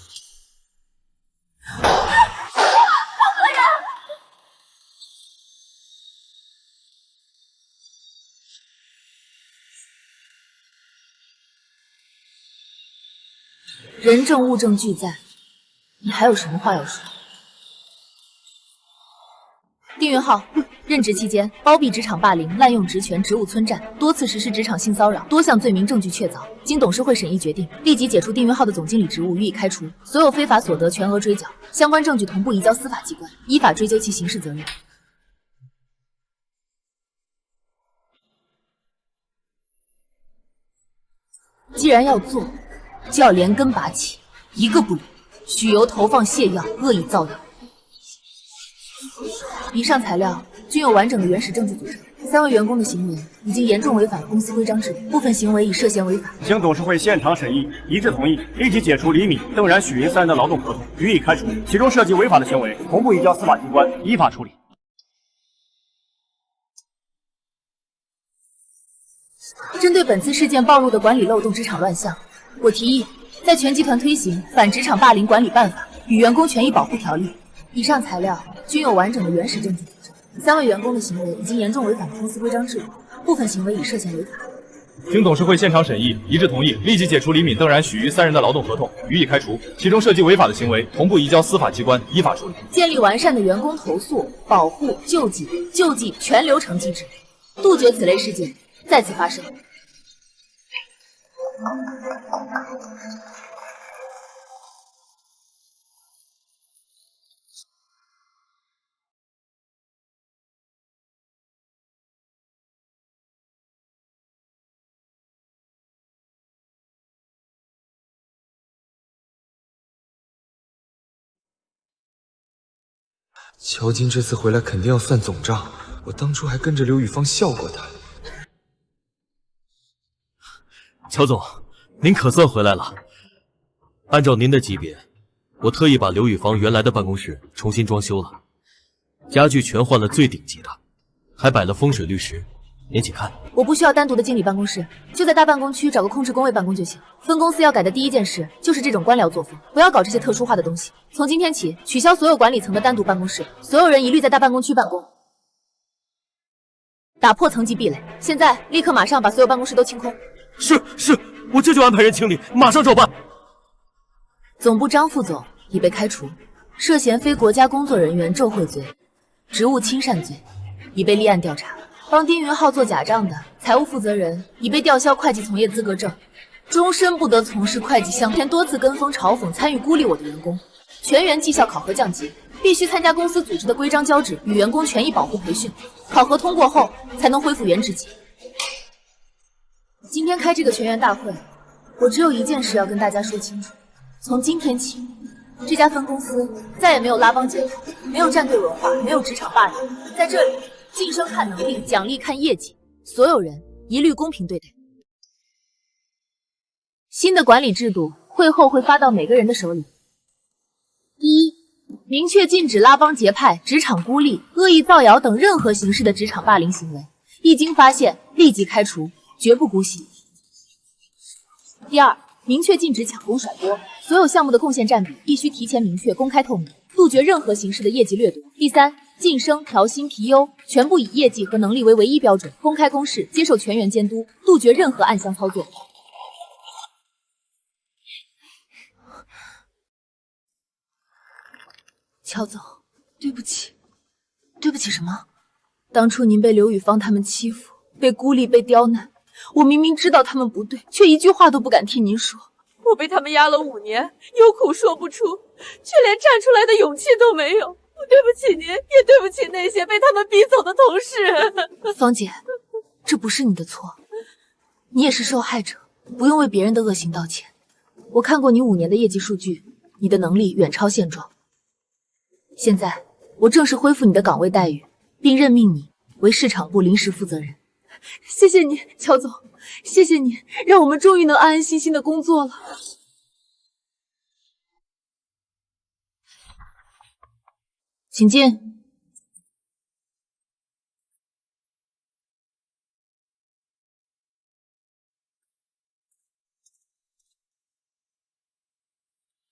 人证物证俱在，你还有什么话要说？丁云浩，任职期间包庇职场霸凌、滥用职权、职务村占，多次实施职场性骚扰，多项罪名证据确凿。经董事会审议决定，立即解除丁云浩的总经理职务，予以开除，所有非法所得全额追缴，相关证据同步移交司法机关，依法追究其刑事责任。既然要做，就要连根拔起，一个不留，许由投放泻药，恶意造谣。以上材料均有完整的原始证据组成，3位员工的行为已经严重违反了公司规章制度，部分行为已涉嫌违法。经董事会现场审议，一致同意立即解除李敏、邓然、许云3人的劳动合同，予以开除，其中涉及违法的行为，同步移交司法机关依法处理。针对本次事件暴露的管理漏洞、职场乱象，我提议在全集团推行反职场霸凌管理办法与员工权益保护条例。以上材料均有完整的原始证据组成，3位员工的行为已经严重违反了公司规章制度，部分行为已涉嫌违法。经董事会现场审议，一致同意立即解除李敏、邓然、许瑜3人的劳动合同，予以开除，其中涉及违法的行为，同步移交司法机关依法处理。建立完善的员工投诉、保护、救济全流程机制，杜绝此类事件再次发生。乔金这次回来肯定要算总账，我当初还跟着刘宇芳笑过他。乔总，您可算回来了。按照您的级别，我特意把刘宇芳原来的办公室重新装修了，家具全换了最顶级的，还摆了风水绿石，您请看。我不需要单独的经理办公室，就在大办公区找个空置工位办公就行。分公司要改的第一件事就是这种官僚作风，不要搞这些特殊化的东西。从今天起，取消所有管理层的单独办公室，所有人一律在大办公区办公，打破层级壁垒。现在立刻马上把所有办公室都清空。是，我这就安排人清理，马上照办。总部张副总已被开除，涉嫌非国家工作人员受贿罪、职务侵占罪，已被立案调查。帮丁云浩做假账的财务负责人已被吊销会计从业资格证，终身不得从事会计项目。多次跟风嘲讽、参与孤立我的员工，全员绩效考核降级，必须参加公司组织的规章交旨与员工权益保护培训，考核通过后才能恢复原职级。今天开这个全员大会，我只有一件事要跟大家说清楚：从今天起，这家分公司再也没有拉帮结派，没有战队文化，没有职场霸凌，在这里晋升看能力，奖励看业绩，所有人一律公平对待。新的管理制度会后会发到每个人的手里。1. 明确禁止拉帮结派、职场孤立、恶意造谣等任何形式的职场霸凌行为，一经发现立即开除，绝不姑息。第二，明确禁止抢功甩锅，所有项目的贡献占比必须提前明确、公开透明，杜绝任何形式的业绩掠夺。第三，晋升、调薪、提优全部以业绩和能力为唯一标准，公开公示，接受全员监督，杜绝任何暗箱操作。乔总，对不起。对不起什么？当初您被刘宇芳他们欺负，被孤立，被刁难，我明明知道他们不对，却一句话都不敢替您说。我被他们压了5年，有苦说不出，却连站出来的勇气都没有。我对不起您，也对不起那些被他们逼走的同事。芳姐，这不是你的错，你也是受害者，不用为别人的恶行道歉。我看过你5年的业绩数据，你的能力远超现状。现在我正式恢复你的岗位待遇，并任命你为市场部临时负责人。谢谢你，乔总，谢谢你，让我们终于能安安心心的工作了。请进。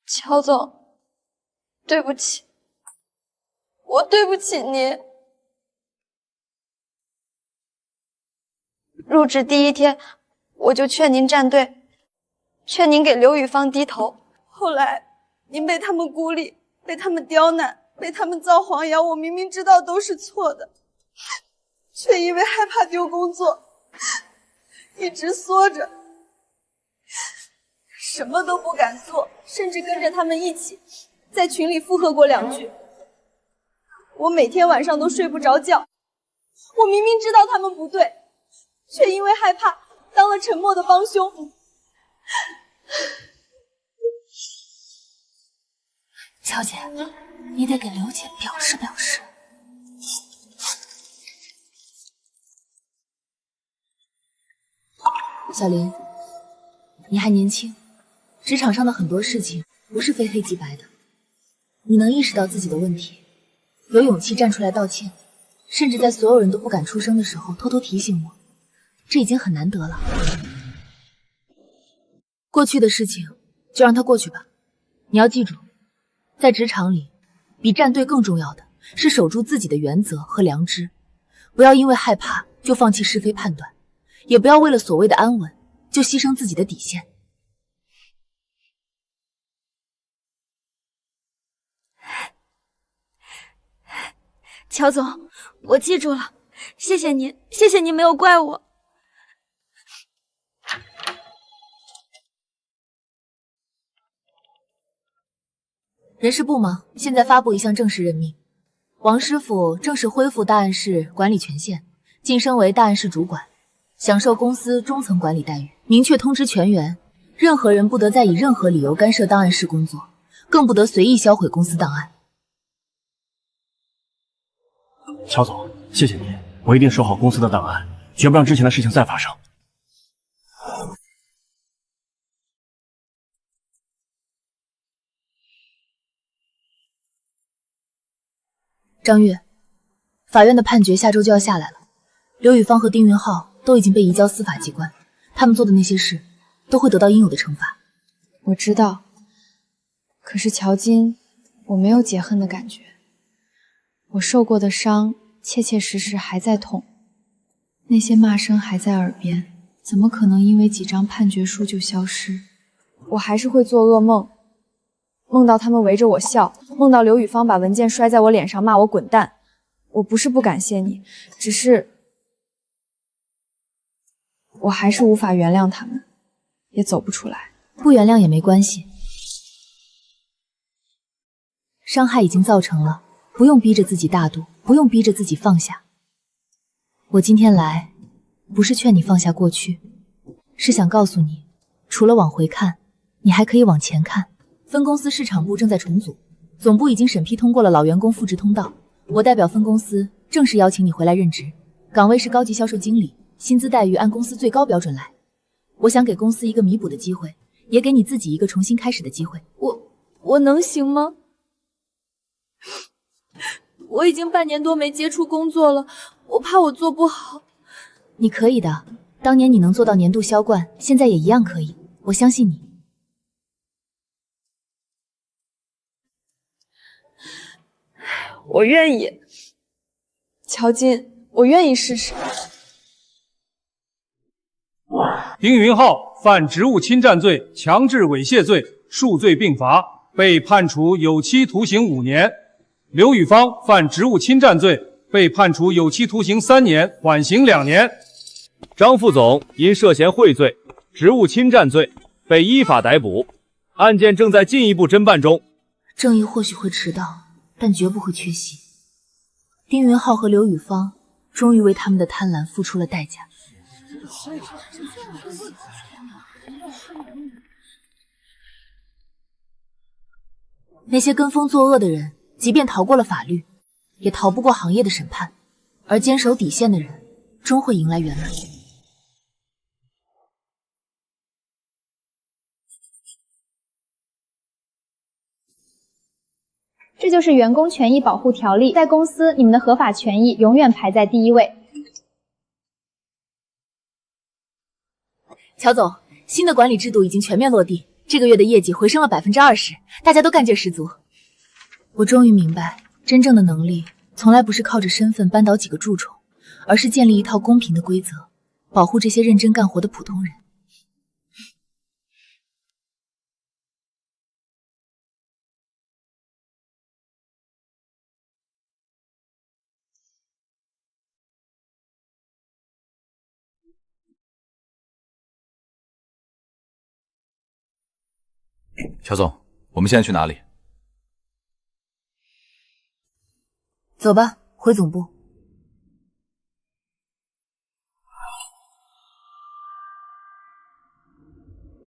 乔总，对不起，我对不起您。入职第1天，我就劝您站队，劝您给刘宇芳低头。后来，您被他们孤立，被他们刁难，被他们造黄谣，我明明知道都是错的，却因为害怕丢工作，一直缩着，什么都不敢做，甚至跟着他们一起在群里附和过2句。我每天晚上都睡不着觉，我明明知道他们不对，却因为害怕当了沉默的帮凶。乔姐，你得给刘姐表示表示。小林，你还年轻，职场上的很多事情不是非黑即白的。你能意识到自己的问题，有勇气站出来道歉，甚至在所有人都不敢出声的时候偷偷提醒我，这已经很难得了。过去的事情就让它过去吧。你要记住，在职场里，比站队更重要的是守住自己的原则和良知，不要因为害怕就放弃是非判断，也不要为了所谓的安稳就牺牲自己的底线。乔总，我记住了，谢谢您，谢谢您没有怪我。人事部吗？现在发布一项正式任命，王师傅正式恢复档案室管理权限，晋升为档案室主管，享受公司中层管理待遇。明确通知全员，任何人不得再以任何理由干涉档案室工作，更不得随意销毁公司档案。乔总，谢谢您，我一定守好公司的档案，绝不让之前的事情再发生。张月，法院的判决下周就要下来了，刘宇芳和丁云浩都已经被移交司法机关，他们做的那些事都会得到应有的惩罚。我知道，可是乔金，我没有解恨的感觉，我受过的伤切切实实还在痛，那些骂声还在耳边，怎么可能因为几张判决书就消失？我还是会做噩梦，梦到他们围着我笑，梦到刘宇芳把文件摔在我脸上骂我滚蛋。我不是不感谢你，只是我还是无法原谅他们，也走不出来。不原谅也没关系，伤害已经造成了，不用逼着自己大度，不用逼着自己放下。我今天来，不是劝你放下过去，是想告诉你，除了往回看，你还可以往前看。分公司市场部正在重组，总部已经审批通过了老员工复职通道，我代表分公司正式邀请你回来任职，岗位是高级销售经理，薪资待遇按公司最高标准来。我想给公司一个弥补的机会，也给你自己一个重新开始的机会。我能行吗？我已经半年多没接触工作了，我怕我做不好。你可以的，当年你能做到年度销冠，现在也一样可以，我相信你。我愿意，乔金，我愿意试试。丁云浩犯职务侵占罪、强制猥亵罪，数罪并罚，被判处有期徒刑5年。刘宇芳犯职务侵占罪，被判处有期徒刑3年，缓刑2年。张副总因涉嫌贿罪、职务侵占罪被依法逮捕，案件正在进一步侦办中。正义或许会迟到，但绝不会缺席。丁云浩和刘宇芳终于为他们的贪婪付出了代价。那些跟风作恶的人，即便逃过了法律，也逃不过行业的审判，而坚守底线的人，终会迎来圆满。这就是员工权益保护条例，在公司，你们的合法权益永远排在第一位。乔总，新的管理制度已经全面落地，这个月的业绩回升了20%，大家都干劲十足。我终于明白，真正的能力从来不是靠着身份扳倒几个蛀虫，而是建立一套公平的规则，保护这些认真干活的普通人。乔总，我们现在去哪里？走吧，回总部。